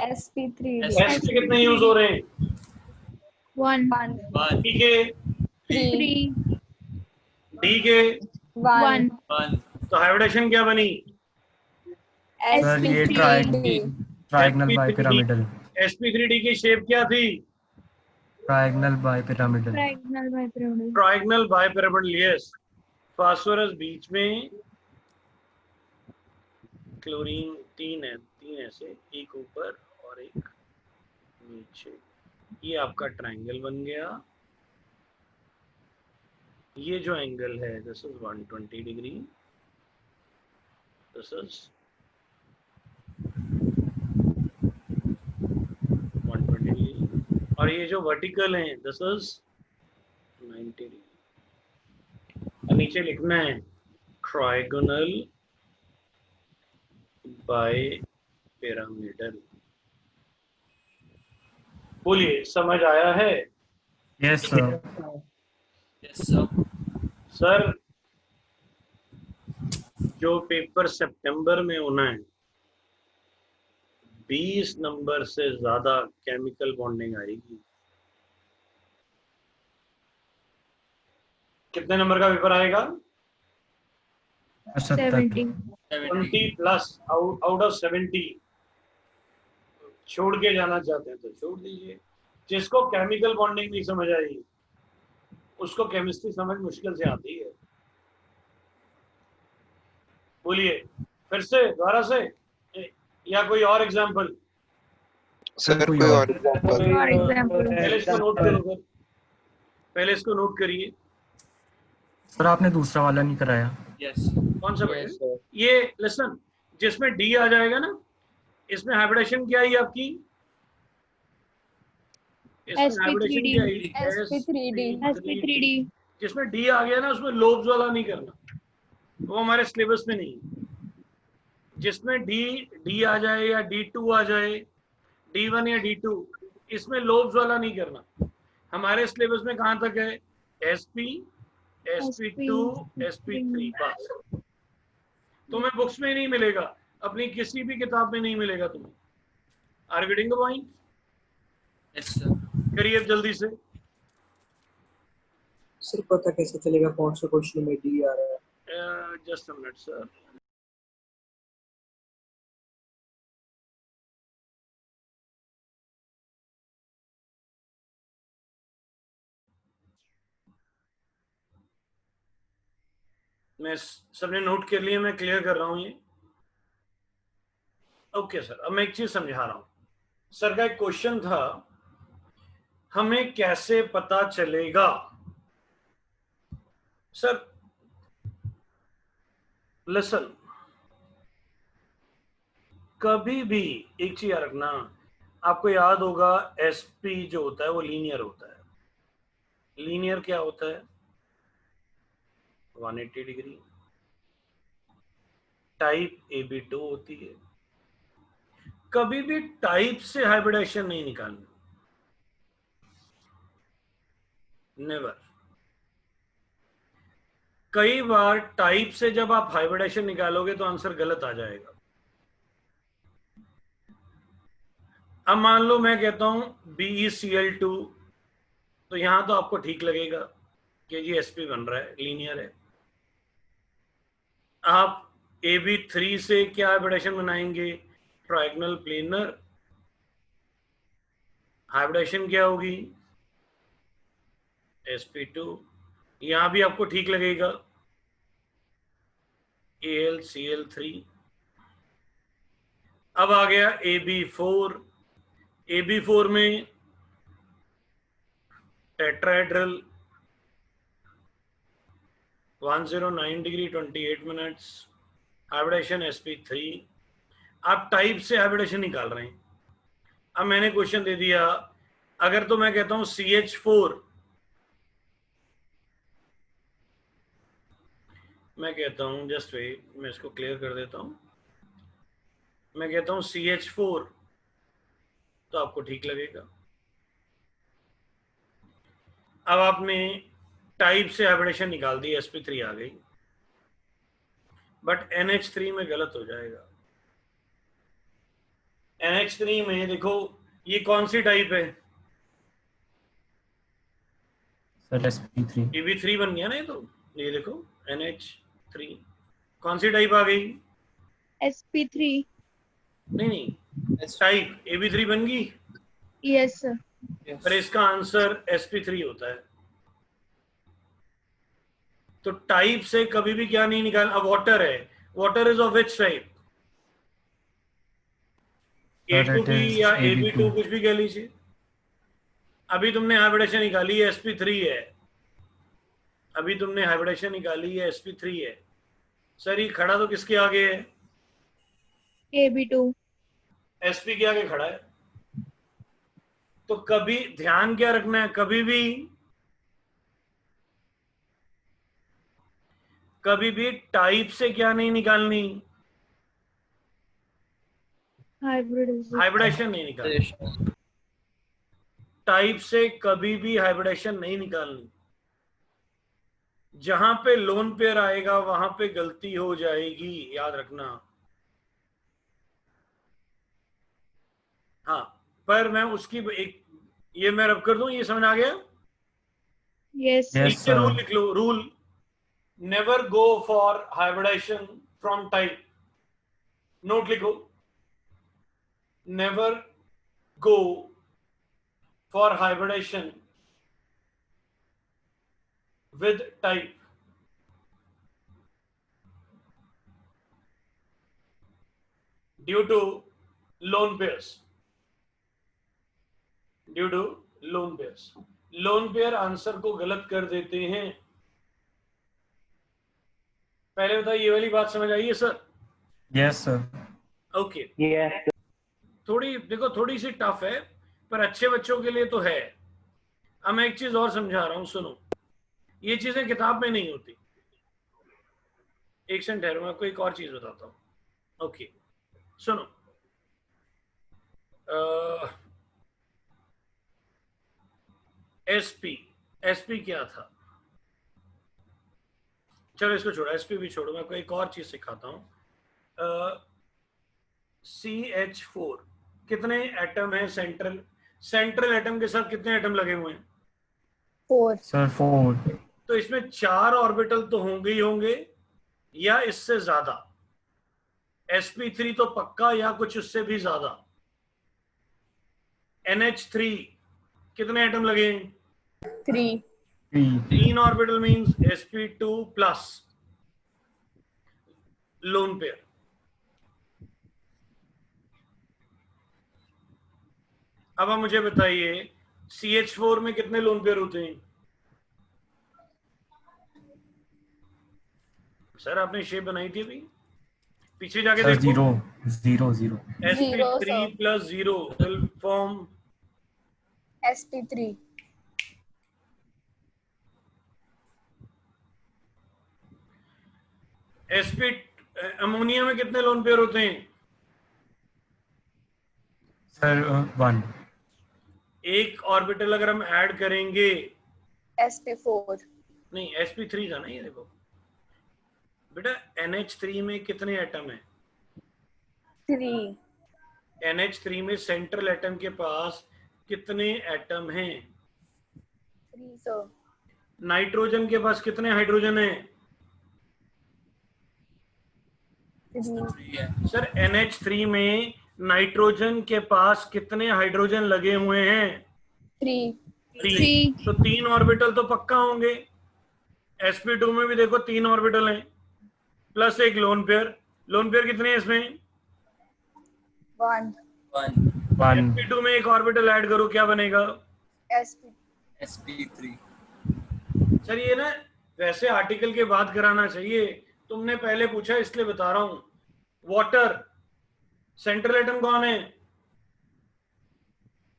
sp3d. S के कितने यूज हो रहे हैं? 1. 1. P के, 3. 3. D के। 1. 1. तो हाइब्रिडेशन क्या बनी? सर ये ट्राइगनल बाइपिरामिडल। sp3d की शेप क्या थी? Trigonal bipyramidal. Diagonal bipyramidal. Trigonal bipyramidal, yes. Phosphorus बीच में, क्लोरीन तीन है, तीन ऐसे, एक ऊपर और एक नीचे। ये आपका ट्रायंगल बन गया। ये जो एंगल है this is 120 degree, this is 120 degree, और ये जो वर्टिकल है दिस इज 90 डिग्री। नीचे लिखना है ट्रायगोनल बाइपिरामिडल। बोलिए, समझ आया है? Yes sir. सर जो पेपर सितंबर में होना है, 20 नंबर से ज्यादा केमिकल बॉन्डिंग आएगी। कितने नंबर का पेपर आएगा? 70. 20 प्लस आउट ऑफ 70। छोड़ के जाना चाहते हैं तो छोड़ दीजिए। जिसको केमिकल बॉन्डिंग नहीं समझ आई उसको केमिस्ट्री समझ मुश्किल से आती है। बोलिए फिर से, दोबारा से, या कोई और एग्जांपल? सर कोई और एग्जांपल? For example. पहले इसको नोट करो सर, पहले इसको नोट करिए। सर आपने दूसरा वाला नहीं कराया। कौन सा बेटा? ये लिसन, जिसमें डी आ जाएगा ना, इसमें हाइब्रिडेशन क्या है आपकी? इसमें हाइब्रिडेशन क्या है? sp3d. जिसमें डी आ गया ना उसमें लोब्स वाला नहीं करना, वो हमारे सिलेबस में नहीं। जिसमें डी आ जाए या D2 आ जाए, D1 या D2, इसमें लोब्स वाला नहीं करना। हमारे सिलेबस में कहाँ तक है? sp, sp2, sp3 बस। तुम्हें बुक्स में नहीं मिलेगा, अपनी किसी भी किताब में नहीं मिलेगा तुम्हें। Are getting the point? Yes sir. करिए जल्दी से। सर पता कैसे चलेगा कौन सा क्वेश्चन में डी आ रहा है? Just a minute sir. मैं सबने नोट कर लिया, मैं क्लियर कर रहा हूं ये। ओके सर, अब मैं एक चीज समझा रहा हूं। सर का एक क्वेश्चन था, हमें कैसे पता चलेगा? सर लिसन, कभी भी एक चीज याद रखना, आपको याद होगा sp जो होता है वो लीनियर होता है। लीनियर क्या होता है? 180 डिग्री। टाइप AB2 होती है। कभी भी टाइप से हाइब्रिडेशन नहीं निकालना, नेवर। कई बार टाइप से जब आप हाइब्रिडेशन निकालोगे तो आंसर गलत आ जाएगा। अब मान लो मैं कहता हूं BeCl2, तो यहां तो आपको ठीक लगेगा कि जी sp बन रहा है, लीनियर है। आप AB3 से क्या हाइब्रिडेशन बनाएंगे? Trigonal planar. हाइब्रिडेशन क्या होगी? sp2। यहां भी आपको ठीक लगेगा, AlCl3। अब आ गया AB4। AB4 में tetrahedral, 109 degree 28 minutes, hybridisation sp3। आप टाइप से हाइब्रिडेशन निकाल रहे हैं। अब मैंने क्वेश्चन दे दिया, अगर तो मैं कहता हूं CH4, मैं कहता हूं जस्ट वेट, मैं इसको क्लियर कर देता हूं। मैं कहता हूं CH4, तो आपको ठीक लगेगा। अब आपने टाइप से हाइब्रिडेशन निकाल दी, sp3 आ गई, बट NH3 में गलत हो जाएगा। NH3 में देखो ये कौन सी टाइप है? Sir sp3। AB3 बन गया ना ये तो। ये देखो NH3 कौन सी टाइप आ गई? sp3 नहीं टाइप ab3 बन गई, yes sir पर इसका आंसर sp3 होता है। तो टाइप से कभी भी क्या नहीं निकाल। अब वाटर है, water is of which type? Sir, it A2B is या AB2. AB2 कुछ भी कह लीजिए। अभी तुमने हाइब्रिडेशन निकाली है sp3 है, अभी तुमने हाइब्रिडेशन निकाली है sp3 है। सर ये खड़ा तो किसके आगे है? ab2 sp के आगे खड़ा है। तो कभी ध्यान क्या रखना है, कभी भी टाइप से क्या नहीं निकालनी, हाइब्रिडेशन नहीं निकालनी। टाइप से कभी भी हाइब्रिडेशन नहीं निकालनी। जहां पे लोन पेयर आएगा वहां पे गलती हो जाएगी, याद रखना। हाँ, पर मैं उसकी एक ये मैं रब कर दूं, ये समझ आ गया? yes sir Yes, नीचे रूल sir. लिख लो, rule never go for hybridisation from type. Note लिखो, never go for hybridisation with type. Due to lone pairs, due to lone pairs. Lone pair answer को गलत कर देते हैं। पहले बताइए, ये वाली बात समझ आई है sir? Yes, sir. Okay. Yes थोड़ी देखो, थोड़ी सी टफ है पर अच्छे बच्चों के लिए तो है। अब मैं एक चीज और समझा रहा हूं, सुनो। ये चीजें किताब में नहीं होती। एक सेकंड ठहरो, मैं आपको एक और चीज बताता हूं। ओके सुनो, एसपी क्या था? चलो इसको छोड़ो, एसपी भी छोड़ो, मैं आपको एक और चीज सिखाता हूं। CH4 कितने एटम है? सेंट्रल एटम के साथ कितने एटम लगे हुए हैं? 4 Sir, 4. तो इसमें 4 ऑर्बिटल तो होंगे ही होंगे, या इससे ज्यादा। sp3 तो पक्का, या कुछ उससे भी ज्यादा। NH3 कितने एटम लगे हैं? 3 3. 3 orbital means sp2 plus lone pair. अब आप मुझे बताइए, CH4 में कितने लोन पेयर होते हैं? सर आपने शेप बनाई थी अभी, पीछे जाके Sir, देखो। 0, 0, 0. sp3 sir. Plus 0 will form sp3 sp। Ammonia में कितने लोन पेयर होते हैं? Sir, 1. एक ऑर्बिटल अगर हम ऐड करेंगे, sp4 नहीं sp3 था ना ये, देखो बेटा NH3 में कितने एटम है? 3 NH3 में सेंट्रल एटम के पास कितने एटम हैं? 3 sir नाइट्रोजन के पास कितने हाइड्रोजन है? 3 सर NH3 में नाइट्रोजन के पास कितने हाइड्रोजन लगे हुए हैं? 3 3। तो 3 ऑर्बिटल तो पक्का होंगे। sp2 में भी देखो 3 ऑर्बिटल हैं प्लस एक लोन पेयर। लोन पेयर कितने हैं इसमें? 1 1. sp2 में एक ऑर्बिटल ऐड करो, क्या बनेगा? sp3 सर ये ना वैसे आर्टिकल के बाद कराना चाहिए, तुमने पहले पूछा इसलिए बता रहा हूं। वाटर सेंट्रल एटम कौन है?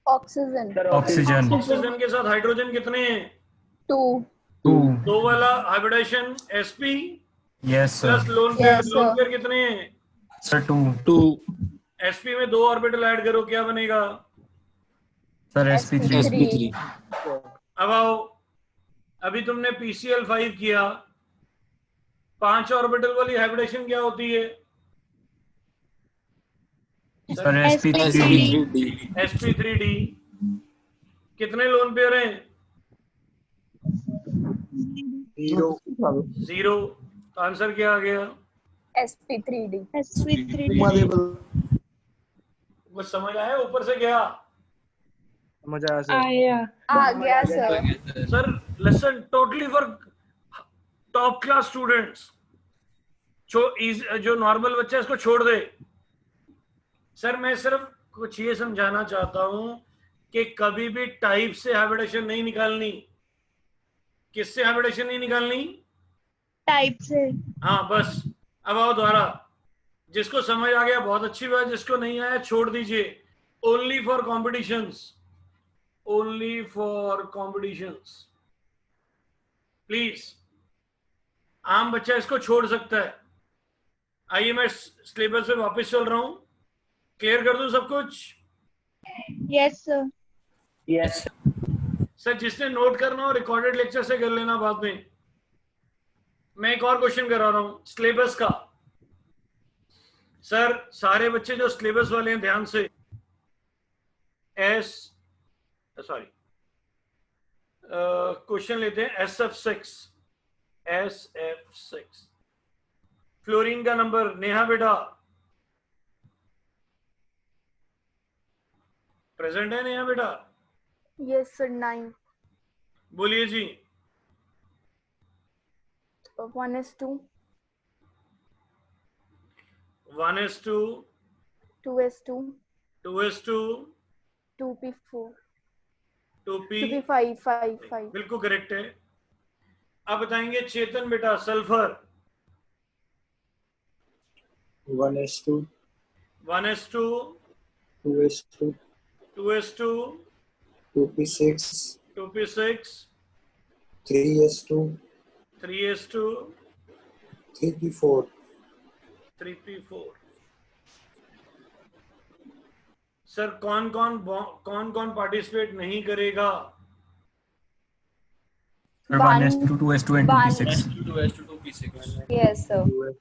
Oxygen Oxygen. ऑक्सीजन के साथ हाइड्रोजन कितने हैं? 2 2. 2 वाला hybridisation sp Yes, sir. Plus lone pair. Yes, sir. Lone pair कितने हैं? Sir, 2. sp में 2 ऑर्बिटल ऐड करो, क्या बनेगा? Sir, sp3. sp3 अब आओ, अभी तुमने PCl5 किया, 5 ऑर्बिटल वाली हाइब्रिडेशन क्या होती है? Sir, sp3. sp3d। कितने लोन पेयर हैं? 0 0। तो आंसर क्या आ गया? sp3d sp3d कुछ समझ आया ऊपर से गया? समझ आया सर। आया आ गया sir. Sir lesson totally for top class students. जो नॉर्मल बच्चा है इसको छोड़ दे। सर मैं सिर्फ कुछ ये समझाना चाहता हूं कि कभी भी टाइप से हैबिटेशन नहीं निकालनी। किससे हैबिटेशन नहीं निकालनी? टाइप से। हाँ बस। अब आओ दोबारा। जिसको समझ आ गया बहुत अच्छी बात, जिसको नहीं आया छोड़ दीजिए। Only for competitions, only for competitions please. आम बच्चा इसको छोड़ सकता है। आइए मैं सिलेबस पे वापस चल रहा हूं। क्लियर कर दूं सब कुछ? Yes sir. यस सर जिसने नोट करना हो रिकॉर्डेड लेक्चर से कर लेना बाद में। मैं एक और क्वेश्चन करा रहा हूं सिलेबस का। सर सारे बच्चे जो सिलेबस वाले हैं ध्यान से। क्वेश्चन लेते हैं SF6। SF6 फ्लोरीन का नंबर। नेहा बेटा प्रेजेंट है? नेहा बेटा यस सर 9 बोलिए जी। 1s2 1s2 2s2 2s2 2p4 2p 2p5 5 बिल्कुल करेक्ट है। अब बताएंगे चेतन बेटा sulphur. 1s2 1s2 2s2 2s2 2p6 2p6 3s2 3s2 3p4 3p4। Sir कौन कौन पार्टिसिपेट नहीं करेगा? Sir, 1s2 2s2 and 2p6 yes sir.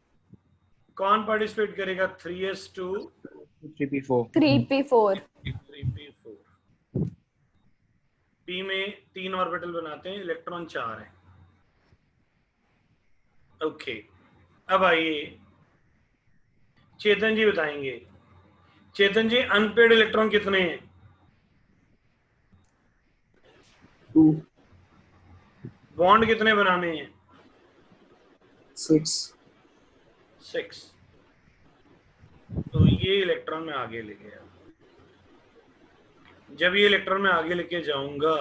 कौन पार्टिसिपेट करेगा? 3s2 3p4 3p4 3p4। p में 3 ऑर्बिटल बनाते हैं, इलेक्ट्रॉन 4 है। ओके अब आइए चेतन जी बताएंगे। चेतन जी अनपेड इलेक्ट्रॉन कितने हैं? 2 बॉन्ड कितने बनाने हैं? 6 6। तो ये इलेक्ट्रॉन में आगे ले गया। जब ये इलेक्ट्रॉन में आगे लेके जाऊंगा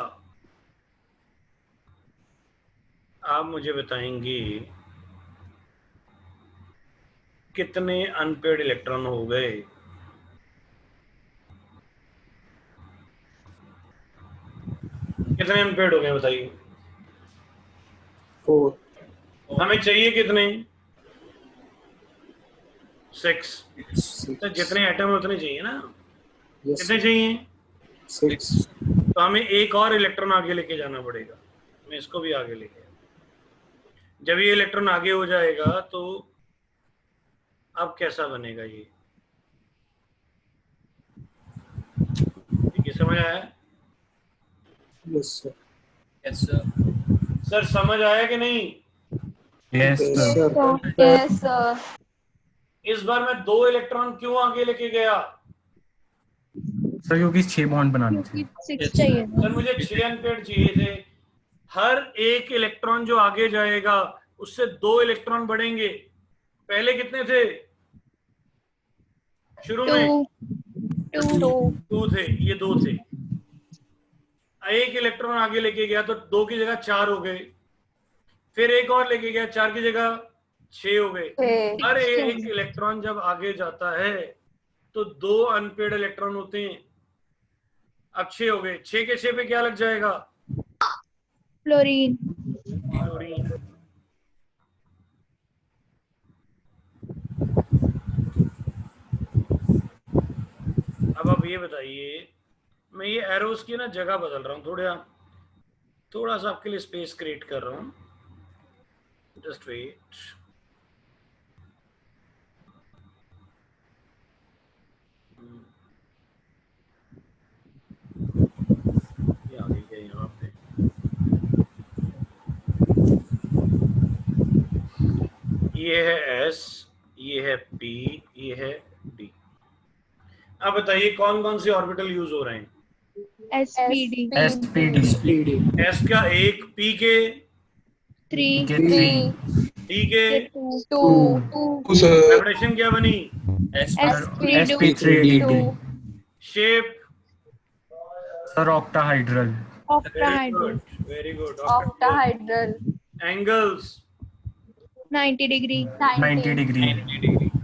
आप मुझे बताएंगे कितने अनपेड इलेक्ट्रॉन हो गए? कितने अनपेड हो गए बताइए? 4 हमें चाहिए कितने? 6। तो जितने एटम उतने चाहिए ना? yes कितने चाहिए? 6 तो हमें एक और इलेक्ट्रॉन आगे लेके जाना पड़ेगा। मैं इसको भी आगे लेके। जब ये इलेक्ट्रॉन आगे हो जाएगा तो अब कैसा बनेगा ये? ठीक है समझ आया? yes sir सर समझ आया कि नहीं? Yes, yes sir. sir yes sir. इस बार मैं 2 इलेक्ट्रॉन क्यों आगे लेके गया? सर क्योंकि 6 बॉन्ड बनाने थे। 6 चाहिए था। सर मुझे 6 अनपेड चाहिए थे। हर एक इलेक्ट्रॉन जो आगे जाएगा उससे 2 इलेक्ट्रॉन बढ़ेंगे। पहले कितने थे शुरू में? 2 थे, ये 2 थे। एक इलेक्ट्रॉन आगे लेके गया तो 2 की जगह 4 हो गए। फिर एक और लेके गया 4 की जगह 6 हो गए। हर एक इलेक्ट्रॉन जब आगे जाता है तो 2 अनपेड इलेक्ट्रॉन होते हैं। अब 6 हो गए। 6 के 6 पे क्या लग जाएगा? फ्लोरीन। क्लोरीन। अब आप ये बताइए, मैं ये एरोस की ना जगह बदल रहा हूँ। थोड़ा सा आपके लिए स्पेस क्रिएट कर रहा हूँ। Just wait. ये आ गई है यहाँ पे। ये है S, ये है P, ये है D। अब बताइए कौन कौन से ऑर्बिटल यूज हो रहे हैं? SPD SPD SPD S का एक, P के, 3 के 3 D के, 2 2 सर वाइब्रेशन क्या बनी? sp3d shape? Sir octahedral octahedral very good. Octahedral angles? 90 degree 90 degree.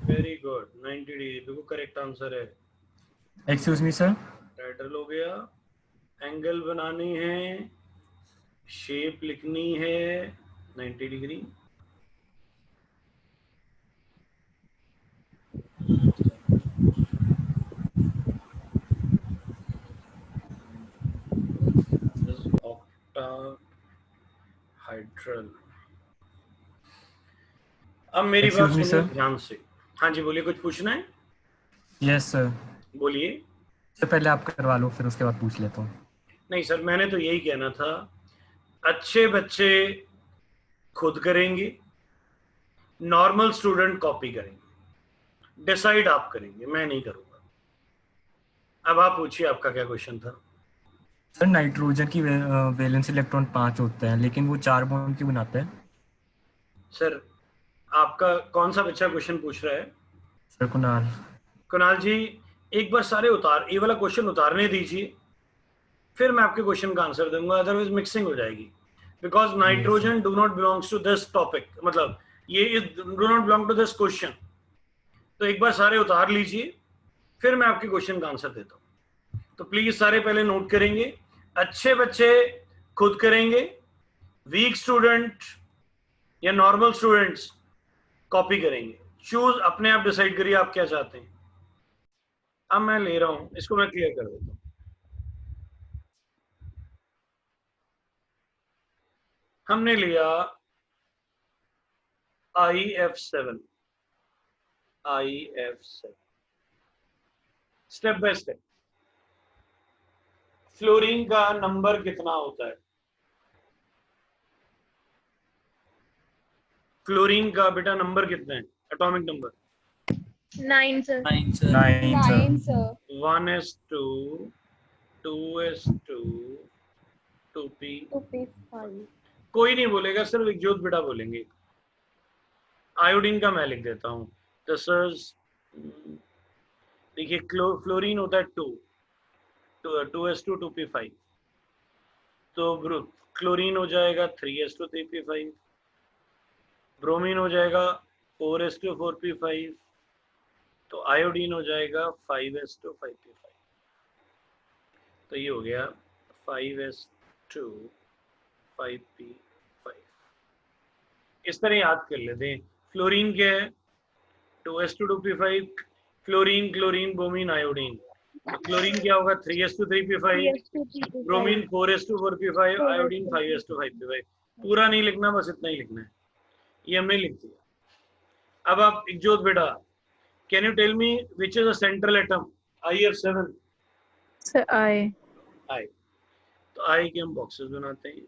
Very good, 90 degree बिल्कुल करेक्ट आंसर है। एक्सक्यूज मी सर, टाइटल हो गया, एंगल बनानी है, शेप लिखनी है 90 डिग्री। ऑक्टाहाइड्रल। अब मेरी बात Excuse me, सुनो sir. ध्यान से। हाँ जी बोलिए, कुछ पूछना है? Yes sir. बोलिए। तो पहले आप करवा लो, फिर उसके बाद पूछ लेता हूँ। नहीं सर, मैंने तो यही कहना था, अच्छे बच्चे खुद करेंगे, नॉर्मल स्टूडेंट कॉपी करेंगे। डिसाइड आप करेंगे, मैं नहीं करूंगा। अब आप पूछिए, आपका क्या क्वेश्चन था? सर नाइट्रोजन की वैलेंस इलेक्ट्रॉन 5 होते हैं, लेकिन वो 4 बॉन्ड क्यों बनाते हैं? सर आपका कौन सा बच्चा क्वेश्चन पूछ रहा है? सर कुणाल। कुणाल जी, एक बार सारे ये वाला क्वेश्चन उतारने दीजिए, फिर मैं आपके क्वेश्चन का आंसर दूंगा, अदरवाइज मिक्सिंग हो जाएगी। Because nitrogen do not belongs to this topic, मतलब ये do not belong to this question. तो एक बार सारे उतार लीजिए, फिर मैं आपके क्वेश्चन का आंसर देता हूँ। तो प्लीज सारे पहले नोट करेंगे, अच्छे बच्चे खुद करेंगे, वीक स्टूडेंट या नॉर्मल स्टूडेंट्स कॉपी करेंगे। चूज अपने आप डिसाइड करिए आप क्या चाहते हैं। अब मैं ले रहा हूं, इसको मैं क्लियर कर देता हूं। हमने लिया IF7, step by step. Fluorine का नंबर कितना होता है? फ्लोरीन का बेटा नंबर कितने हैं, atomic number? 9 sir 9 sir. 9 1s2 2s2 2p। 2p5 कोई नहीं बोलेगा, सिर्फ एक जोत बेटा बोलेंगे। आयोडीन का मैं लिख देता हूं। दिस इज, देखिए फ्लोरीन होता है 2s2 2p5, तो क्लोरीन हो जाएगा 3s2 3p5, ब्रोमीन हो जाएगा 4s2 4p5, तो आयोडीन हो जाएगा 5s2 5p5। तो ये हो गया 5s2 5p5। इस तरह याद कर लेते हैं। फ्लोरीन क्या है? 2s2 2p5, chlorine chlorine bromine iodine. तो क्लोरीन क्या होगा? 3s2 3p5, bromine 4s2 4p5, iodine 5s2 5p5। पूरा नहीं लिखना, बस इतना ही लिखना है, ये हमने लिख दिया। अब आप इकजोत बेटा, can you tell me which is the central atom IF7? Sir I तो आई के हम बॉक्सेस बनाते हैं।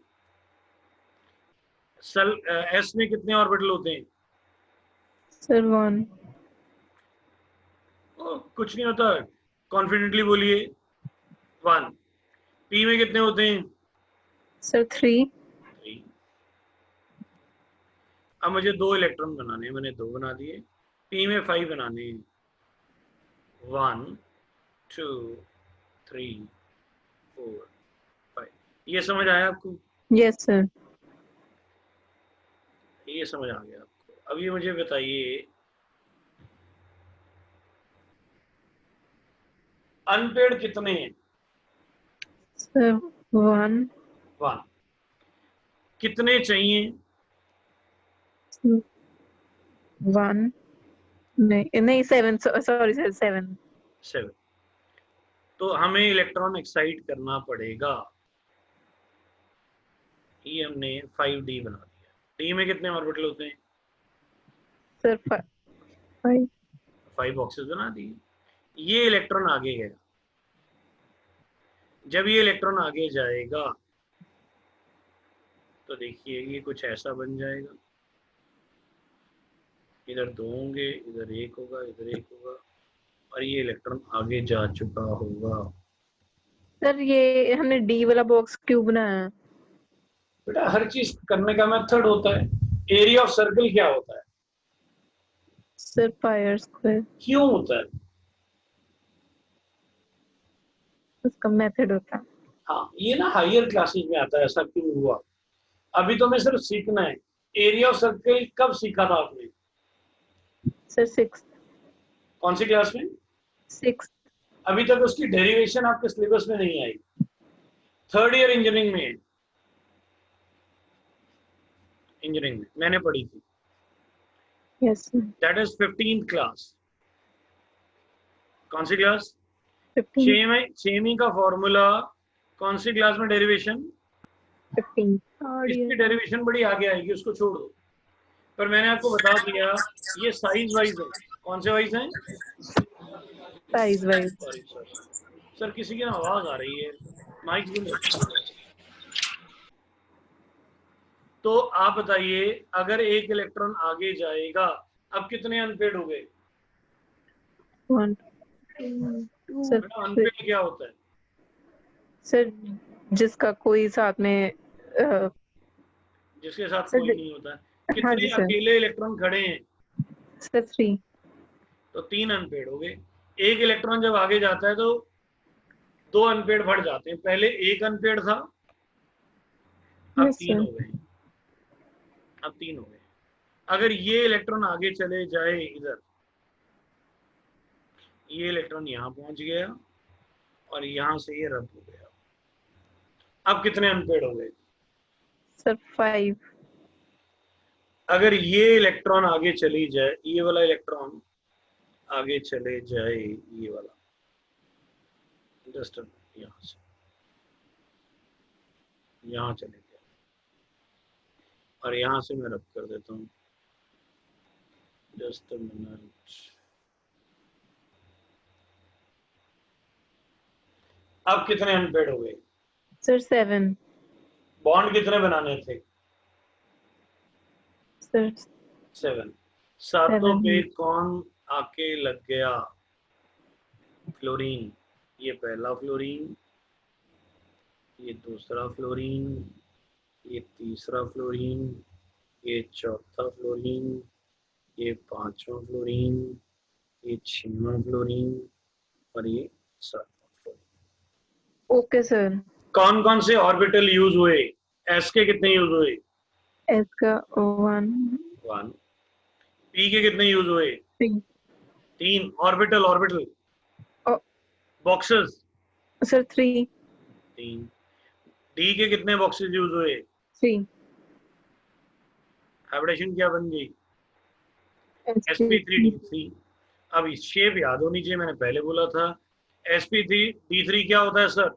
सेल एस में कितने ऑर्बिटल होते हैं? सर 1 कुछ नहीं होता, कॉन्फिडेंटली बोलिए 1। पी में कितने होते हैं? सर 3 3। अब मुझे 2 इलेक्ट्रॉन बनाने हैं, मैंने 2 बना दिए। पी में 5 बनाने हैं, 1 2 3 4 5। ये समझ आया आपको? यस सर ये समझ आ गया आपको? अब ये मुझे बताइए, अनपेड कितने हैं? सर 1 1। कितने चाहिए? 1 नहीं 7 सॉरी सर 7 7। तो हमें इलेक्ट्रॉन एक्साइट करना पड़ेगा। ये हमने 5d बना दिया। डी में कितने ऑर्बिटल होते हैं? सर 5 5 बॉक्सेस बना दिए। ये इलेक्ट्रॉन आगे गया, जब ये इलेक्ट्रॉन आगे जाएगा तो देखिए ये कुछ ऐसा बन जाएगा, इधर 2 होंगे, इधर 1 होगा, इधर 1 होगा, और ये इलेक्ट्रॉन आगे जा चुका होगा। सर ये हमने डी वाला बॉक्स क्यों बनाया? बेटा हर चीज करने का मेथड होता है। एरिया ऑफ सर्कल क्या होता है? सर पाई स्क्वायर क्यों होता है? उसका मेथड होता है। हाँ, ये ना हायर क्लासेस में आता है ऐसा क्यों हुआ। अभी तो मैं सिर्फ सीखना है। एरिया ऑफ सर्कल कब सीखा था आपने? सर 6th कौन सी क्लास में? 6th। अभी तक उसकी डेरिवेशन आपके सिलेबस में नहीं आई। 3rd ईयर इंजीनियरिंग में मैंने पढ़ी थी। Yes sir. That is 15th class. कौन सी क्लास? 15 छेवीं का फॉर्मूला कौन सी क्लास में डेरिवेशन? 15 इसकी डेरिवेशन बड़ी आगे आएगी, उसको छोड़ दो। पर मैंने आपको बता दिया ये साइज वाइज है। कौन से वाइज हैं? Size wise. सॉरी सर, किसी की आवाज आ रही है, माइक बंद रखो। तो आप बताइए, अगर एक इलेक्ट्रॉन आगे जाएगा, अब कितने अनपेड हो गए? 1 सर। अनपेड क्या होता है? सर जिसका कोई साथ में जिसके साथ सर कोई नहीं होता है। हाँ कितने जी सर। अकेले इलेक्ट्रॉन खड़े हैं? सर 3 तो 3 अनपेड हो गए। एक इलेक्ट्रॉन जब आगे जाता है तो 2 अनपेड बढ़ जाते हैं। पहले 1 अनपेड था, अब यस 3 सर। हो गए। अब 3 हो गए। अगर ये इलेक्ट्रॉन आगे चले जाए इधर, ये इलेक्ट्रॉन यहाँ पहुंच गया और यहाँ से ये रद्द हो गया। अब कितने अनपेड हो गए? सर 5 अगर ये इलेक्ट्रॉन आगे चली जाए, ये वाला इलेक्ट्रॉन आगे चले जाए, ये वाला जस्ट यहाँ से यहाँ चले गया, और यहाँ से मैं रद्द कर देता हूँ। Just minute. अब कितने अनपेड हो गए? सर 7 बॉन्ड कितने बनाने थे? सर 7। सातों 7 पे कौन आके लग गया? फ्लोरीन। ये पहला फ्लोरीन, ये दूसरा फ्लोरीन, ये तीसरा फ्लोरीन, ये चौथा फ्लोरीन, ये पांचवा फ्लोरीन, ये छठवां फ्लोरीन, और ये 7वां फ्लोरीन। Okay sir. कौन कौन से ऑर्बिटल यूज हुए? एस के कितने यूज हुए? एस का 1 पी के कितने यूज हुए? 3 ऑर्बिटल बॉक्सेस। सर 3 3। डी के कितने बॉक्सेस यूज हुए? 3 हाइब्रिडेशन क्या बन गई? sp3d3। अब इस शेप याद होनी चाहिए, मैंने पहले बोला था। sp3d3 क्या होता है sir?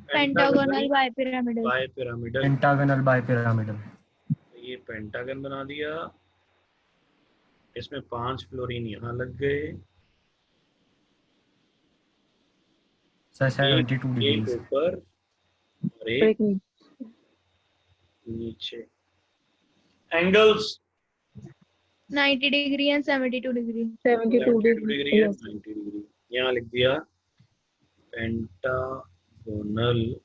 Pentagonal bipyramidal. Bipyramidal. Pentagonal bipyramidal. ये पेंटागन बना दिया। इसमें 5 फ्लोरीन यहाँ लग गए। सर 72 एक डिग्री। ऊपर और एक नीचे। Angles 90 degree and 72 degree. 72 degree degree. है, 90 डिग्री। यहाँ लिख दिया पेंटागोनल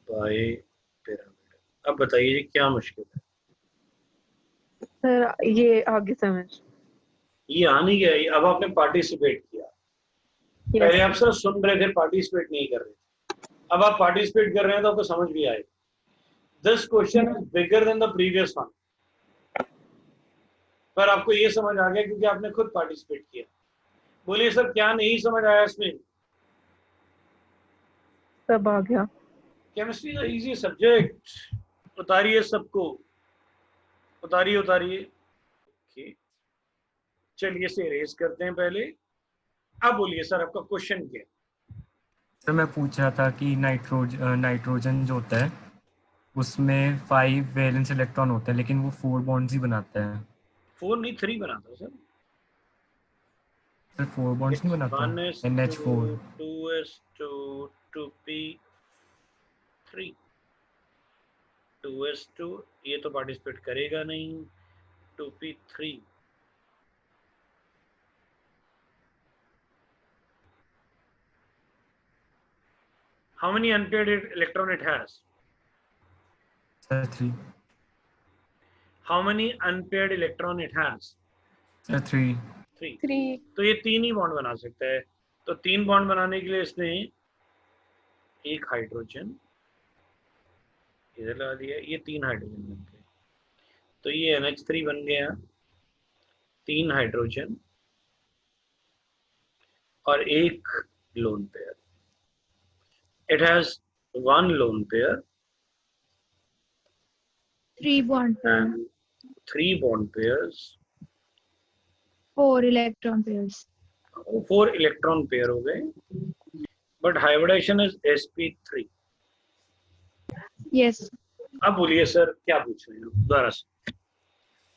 बाइपिरामिडल। अब बताइए ये क्या मुश्किल है? सर ये आगे समझ। ये आ नहीं गया। अब आपने पार्टिसिपेट किया। पहले आप सिर्फ सुन रहे थे, पार्टिसिपेट नहीं कर रहे थे। अब आप पार्टिसिपेट कर रहे हैं तो आपको समझ भी आएगा। This question is bigger than the previous one. पर आपको ये समझ आ गया क्योंकि आपने खुद पार्टिसिपेट किया। बोलिए सर क्या नहीं समझ आया इसमें? सब आ गया। Chemistry is easy subject. उतारिए सबको, उतारिए। ओके, चलिए इसे इरेज करते हैं पहले। अब बोलिए सर आपका क्वेश्चन क्या है? सर मैं पूछ रहा था कि नाइट्रोजन जो होता है उसमें 5 वैलेंस इलेक्ट्रॉन होते हैं, लेकिन वो 4 बॉन्ड्स ही बनाता है। 4 नहीं 3 बनाता सर। सर 4 बॉन्ड्स नहीं बनाता। NH4 2s2 2p3। 2s2, ये तो पार्टिसिपेट करेगा नहीं। 2p3, how many unpaired electron it has? Sir 3। How many unpaired electron it has? Sir 3। 3। 3 तो ये 3 ही बॉन्ड बना सकता है। तो 3 बॉन्ड बनाने के लिए इसने एक हाइड्रोजन इधर लगा दिया, ये 3 हाइड्रोजन बन गए। तो ये NH3 बन गया, 3 हाइड्रोजन और एक lone pair. It has 1 lone pair 3 bond pair, and 3 bond pairs, 4 electron pairs. 4 electron pair हो गए, but hybridisation is sp3। Yes. अब बोलिए सर क्या पूछ रहे हैं दोबारा से?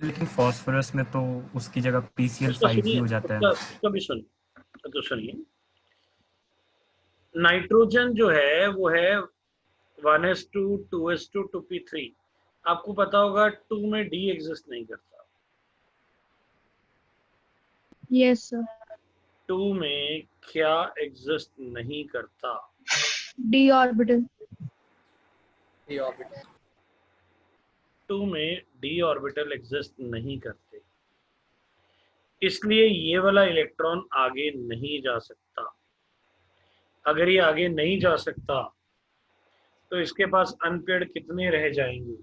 लेकिन फास्फोरस में तो उसकी जगह उसका PCl5 ही हो जाता है। उसका भी सुनिए, तो सुनिए, नाइट्रोजन जो है वो है 1s2 2s2 2p3। आपको पता होगा 2 में D एग्जिस्ट नहीं करता। Yes, sir. 2 में क्या एग्जिस्ट नहीं करता? D orbital. 2 में D ऑर्बिटल एग्जिस्ट नहीं करते, इसलिए ये वाला इलेक्ट्रॉन आगे नहीं जा सकता। अगर ये आगे नहीं जा सकता तो इसके पास अनपेयर्ड कितने रह जाएंगे?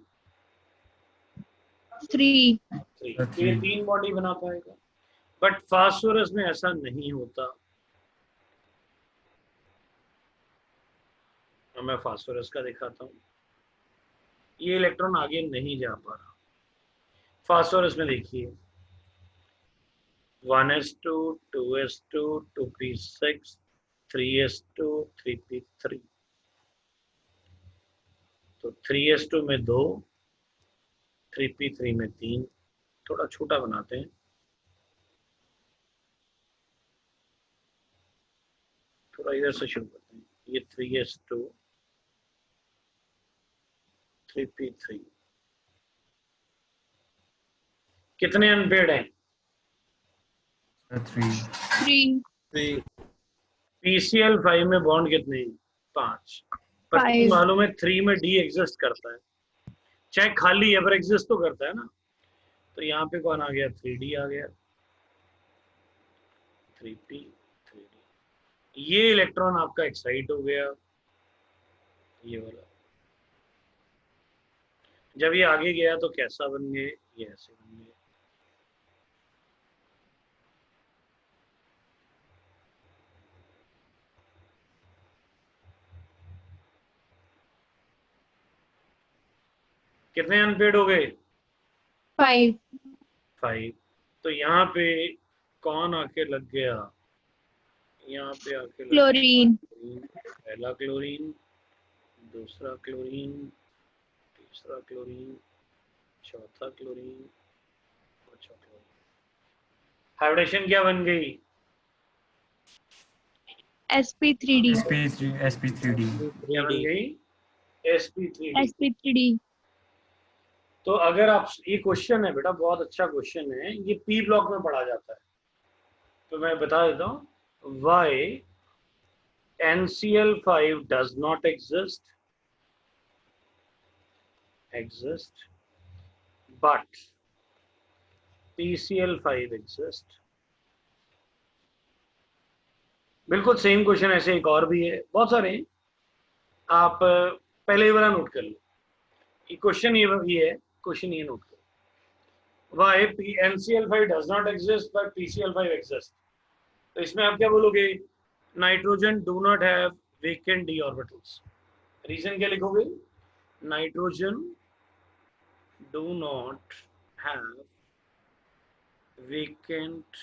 3. 3। ये 3 बॉडी बना पाएगा, बट फास्फोरस में ऐसा नहीं होता। अब मैं फास्फोरस का दिखाता हूँ, ये इलेक्ट्रॉन आगे नहीं जा पा रहा। फास्फोरस में देखिए 1s2 2s2 2p6 3s2 3p3। तो 3s2 में 2, 3p3 में 3। थोड़ा छोटा बनाते हैं, थोड़ा इधर से शुरू करते हैं। ये 3s2 3p3, कितने अनपेयर्ड हैं? 3। 3. PCl5 में बॉन्ड कितने हैं? 5। पर 5. मालूम है 3 में D एग्जिस्ट करता है, चाहे खाली है पर एग्जिस्ट तो करता है ना। तो यहाँ पे कौन आ गया? 3D आ गया, 3p 3D। ये इलेक्ट्रॉन आपका एक्साइट हो गया, ये वाला। जब ये आगे गया तो कैसा बन गए? ये ऐसे बन गए। कितने अनपेयर्ड हो गए? 5. 5। तो यहाँ पे कौन आके लग गया? यहाँ पे आके लग Chlorine. गया पहला क्लोरीन, दूसरा क्लोरीन, तीसरा क्लोरीन, चौथा क्लोरीन, पांचवा क्लोरीन। हाइब्रिडेशन क्या बन गई? sp3d. sp3d। क्या बन गई? sp3d। sp3d. तो अगर आप, ये क्वेश्चन है बेटा, बहुत अच्छा क्वेश्चन है, ये P ब्लॉक में पढ़ा जाता है। तो मैं बता देता हूँ, why NCl5 does not exist but PCl5 exist। बिल्कुल सेम क्वेश्चन ऐसे एक और भी है, बहुत सारे हैं, आप पहले ही वाला नोट कर लो। ये क्वेश्चन ये है, क्वेश्चन ये नोट करो, why NCl5 does not exist but PCl5 exist। तो इसमें आप क्या बोलोगे? Nitrogen do not have vacant D orbitals. Reason क्या लिखोगे? Nitrogen do not have vacant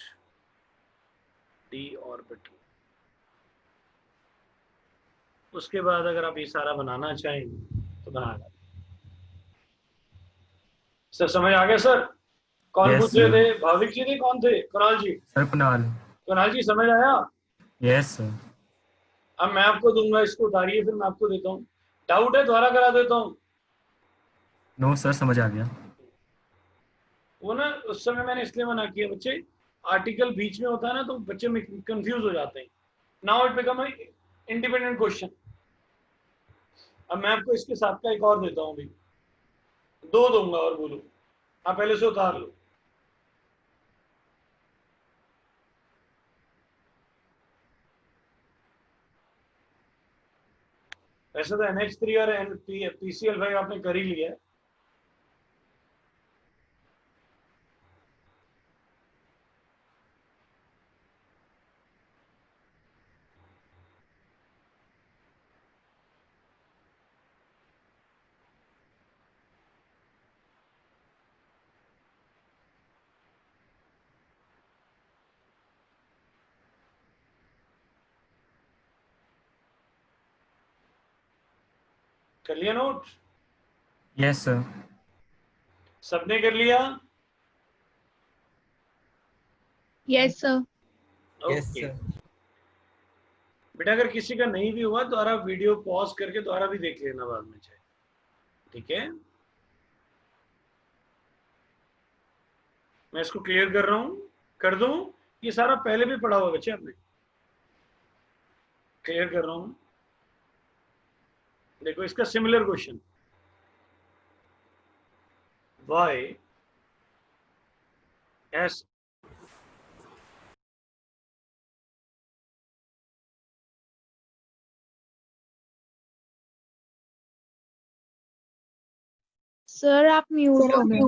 D orbital. उसके बाद अगर आप ये सारा बनाना चाहें तो बना लें। सर समझ आ गया सर? कौन Yes, पूछ रहे sir. थे? भाविक जी थे? कौन थे? कुणाल जी? सर कुणाल। कुणाल जी समझ आया? Yes sir. अब मैं आपको दूंगा, इसको उतारिए, फिर मैं आपको देता हूँ। डाउट है दोबारा करा देता हूँ। नो सर, समझ आ गया। वो ना उस समय मैंने इसलिए मना किया बच्चे, आर्टिकल बीच में होता है ना तो बच्चे कंफ्यूज हो जाते हैं। Now it become a independent question. अब मैं आपको इसके साथ का एक और देता हूँ, भी 2 दूंगा और बोलो, आप पहले से उतार लो। वैसे तो NH3 और PCl5 आपने कर ही लिया है। कर लिया नोट? Yes sir. सबने कर लिया? Yes sir. ओके बेटा, अगर किसी का नहीं भी हुआ तो दोबारा वीडियो पॉज करके दोबारा भी देख लेना बाद में चाहे, ठीक है? मैं इसको क्लियर कर रहा हूं, कर दूं? ये सारा पहले भी पढ़ा हुआ बच्चे आपने, क्लियर कर रहा हूं। देखो इसका similar question, yes sir आप म्यूट हो गए।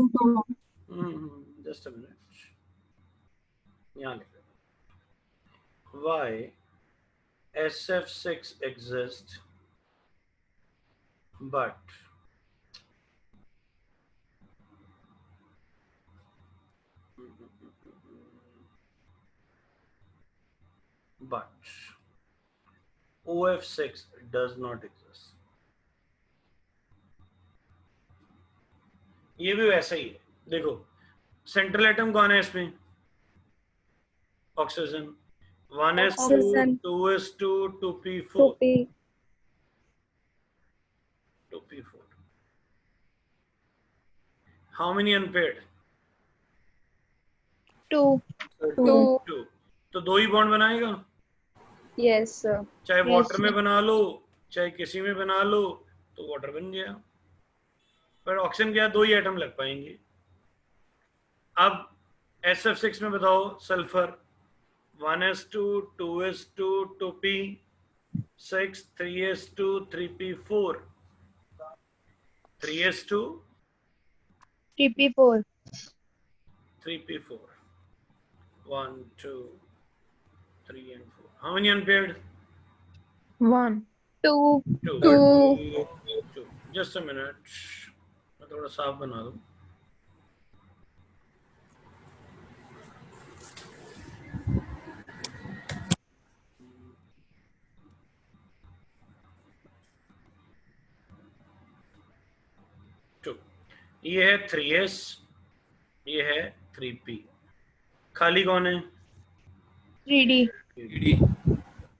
जस्ट अ मिनट, यहाँ लिख, why SF6 exist but OF6 does not exist। ये भी वैसा ही है। देखो सेंट्रल एटम कौन है इसमें? Oxygen. 1s2 Oxygen. 2s2 2p4 2p. 2p4। How many unpaired? 2। 2. तो 2 ही बॉन्ड बनाएगा, Yes sir. चाहे Yes, वाटर में sir. बना लो चाहे किसी में बना लो, तो वाटर बन गया। पर ऑक्सीजन क्या 2 ही एटम लग पाएंगे। अब SF6 में बताओ, sulphur 1s2 2s2 2p6 3s2 3p4 3s2 3p4। 3p4 1 2 3 and 4। How many unpaired? 1। 2। 2 2. 2। Just a minute, मैं थोड़ा साफ बना दूं। ये है 3s, ये है 3p, खाली कौन है? 3d।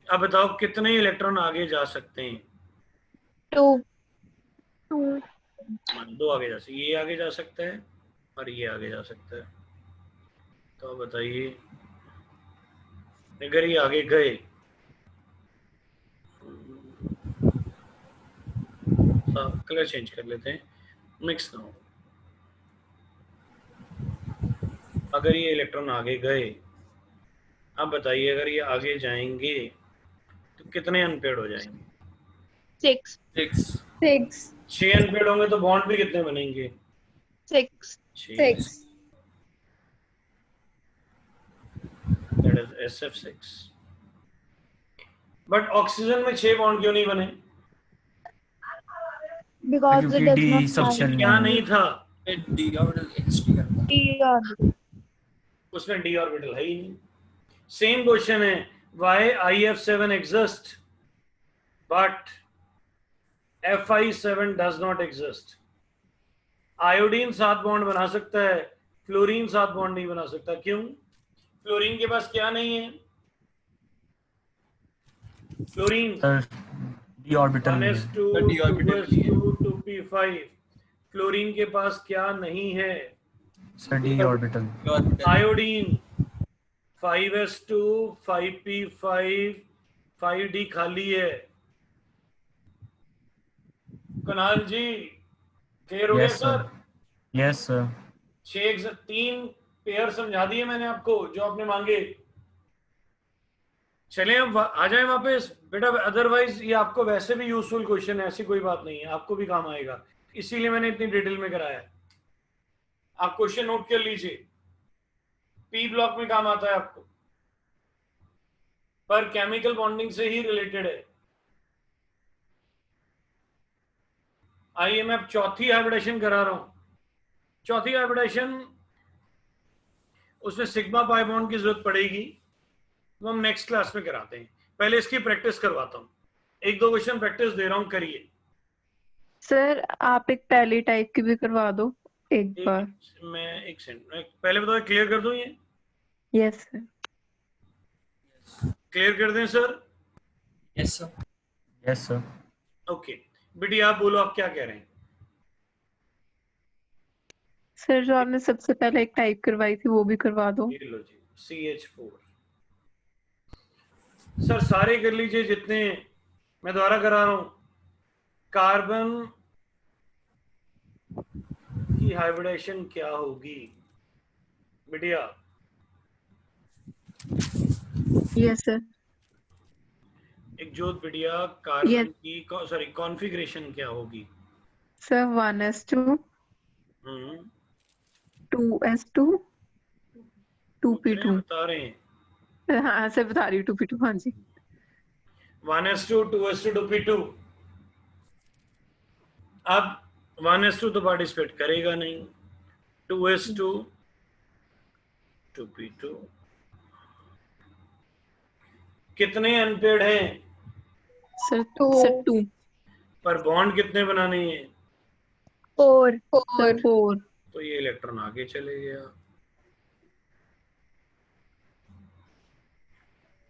अब बताओ कितने इलेक्ट्रॉन आगे जा सकते हैं? 2। 2 आगे जा सकते, ये आगे जा सकता है और ये आगे जा सकता है। तो बताइए, अगर ये आगे गए, कलर चेंज कर लेते हैं, मिक्स ना हो। अगर ये इलेक्ट्रॉन आगे गए, अब बताइए अगर ये आगे जाएंगे तो कितने अनपेड हो जाएंगे? 6। 6. 6 अनपेड होंगे तो बॉन्ड भी कितने बनेंगे? 6। 6. That is SF6। But oxygen में 6 बॉन्ड क्यों नहीं बने? Because it क्योंकि does डी not सब have शेल क्या नहीं था d orbital। उसमें, डी ऑर्बिटल है ही नहीं। सेम क्वेश्चन है, why IF7 exist but FI7 does not exist. Iodine 7 bond बना सकता है, फ्लोरीन 7 बॉन्ड नहीं बना सकता। क्यों? फ्लोरीन के पास क्या नहीं है? फ्लोरीन सर डी ऑर्बिटल नहीं है। 1s2 2s2 2p5। फ्लोरीन के पास क्या नहीं है? Sir D orbital. Iodine 5s2 5p5 5d खाली है। कुणाल जी क्लियर हो गया yes sir? Sir. Yes sir. 3 pair समझा दिए मैंने आपको जो आपने मांगे। चलें अब आ जाएं वापस बेटा, अदरवाइज ये आपको वैसे भी यूजफुल क्वेश्चन है, ऐसी कोई बात नहीं है, आपको भी काम आएगा, इसीलिए मैंने इतनी डिटेल में कराया। आप क्वेश्चन नोट कर लीजिए, पी ब्लॉक में काम आता है आपको, पर केमिकल बॉन्डिंग से ही रिलेटेड है। आइए मैं अब चौथी हाइब्रिडेशन करा रहा हूं। चौथी हाइब्रिडेशन, उसमें सिग्मा पाई बॉन्ड की जरूरत पड़ेगी, वो हम नेक्स्ट क्लास में कराते हैं। पहले इसकी प्रैक्टिस करवाता हूँ, 1-2 क्वेश्चन प्रैक्टिस दे रहा हूँ, करिए। सर आप एक टैली टाइप की भी करवा दो एक बार। मैं एक सेकंड पहले बताओ, क्लियर कर दूं ये? Yes sir. क्लियर कर दें sir? Yes sir. Yes sir. Okay बेटी आप बोलो, आप क्या कह रहे हैं? सर जो आपने सबसे पहले एक टाइप करवाई थी वो भी करवा दो। ये लो जी, CH4। सर सारे कर लीजिए जितने, मैं दोबारा करा रहा हूं। कार्बन की हाइब्रिडेशन क्या होगी बिटिया? Yes sir. एक जोत बिटिया, कार्बन की सॉरी कॉन्फ़िगरेशन क्या होगी? Sir 1s2 2s2 2p2। बता रहे हैं। हाँ सर बता रही हूँ 2p2। हाँ जी 1s2 2s2 2p2। अब 1s2 तो पार्टिसिपेट करेगा नहीं, 2s2 2p2। कितने अनपेड हैं? सर 2 पर बॉन्ड कितने बनाने हैं? 4 सर 4। तो ये इलेक्ट्रॉन आगे चले गया।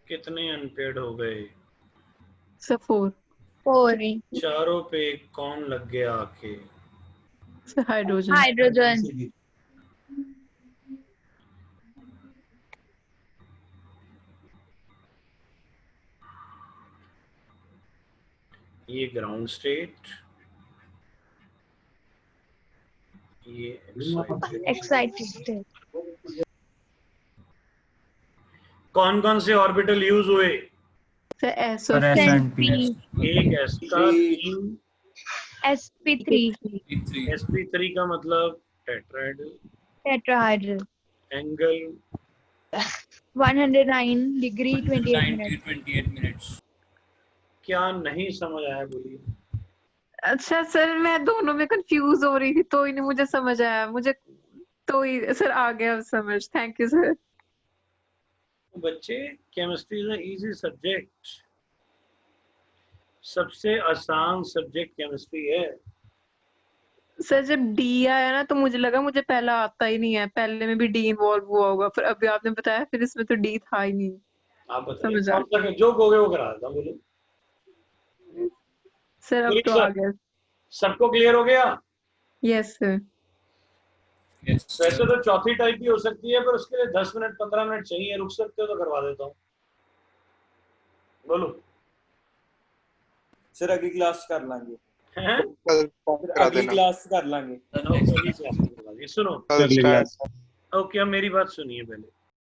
कितने अनपेड हो गए? सर 4। चारों पे कौन लग गया आके? Sir hydrogen. हाइड्रोजन। ये ग्राउंड स्टेट, ये एक्साइटेड। कौन कौन से ऑर्बिटल यूज हुए? सर एस सर और एस एंड पी। एक s का 3 sp3 sp3 का मतलब tetrahedral. Tetrahedral. Angle 109 degree 28 minute. क्या नहीं समझ आया बोलिए? अच्छा सर मैं दोनों में कंफ्यूज हो रही थी तो ही नहीं मुझे समझ आया। मुझे तो ही सर आ गया अब समझ। Thank you sir. बच्चे केमिस्ट्री इज इजी सब्जेक्ट, सबसे आसान सब्जेक्ट केमिस्ट्री है। सर जब डी आया ना तो मुझे लगा मुझे पहला आता ही नहीं है, पहले में भी डी इन्वॉल्व हुआ होगा, फिर अभी आपने बताया फिर इसमें तो डी था ही नहीं। आप बताइए समझ आ कौन सा जो कहोगे वो करा देता हूं, बोलो। सर अब बोलिए तो सर। आ गया। सबको क्लियर हो गया? Yes sir. वैसे तो चौथी टाइप भी हो सकती है, पर उसके लिए 10 मिनट 15 मिनट चाहिए, रुक सकते हो तो करवा देता हूँ। बोलो सर अगली क्लास कर लांगे। हैं? कल फॉर्म करा अगली देना। क्लास कर लांगे। अगली क्लास में करवा देंगे। सुनो कल स्टार्ट। ओके, अब मेरी बात सुनिए पहले।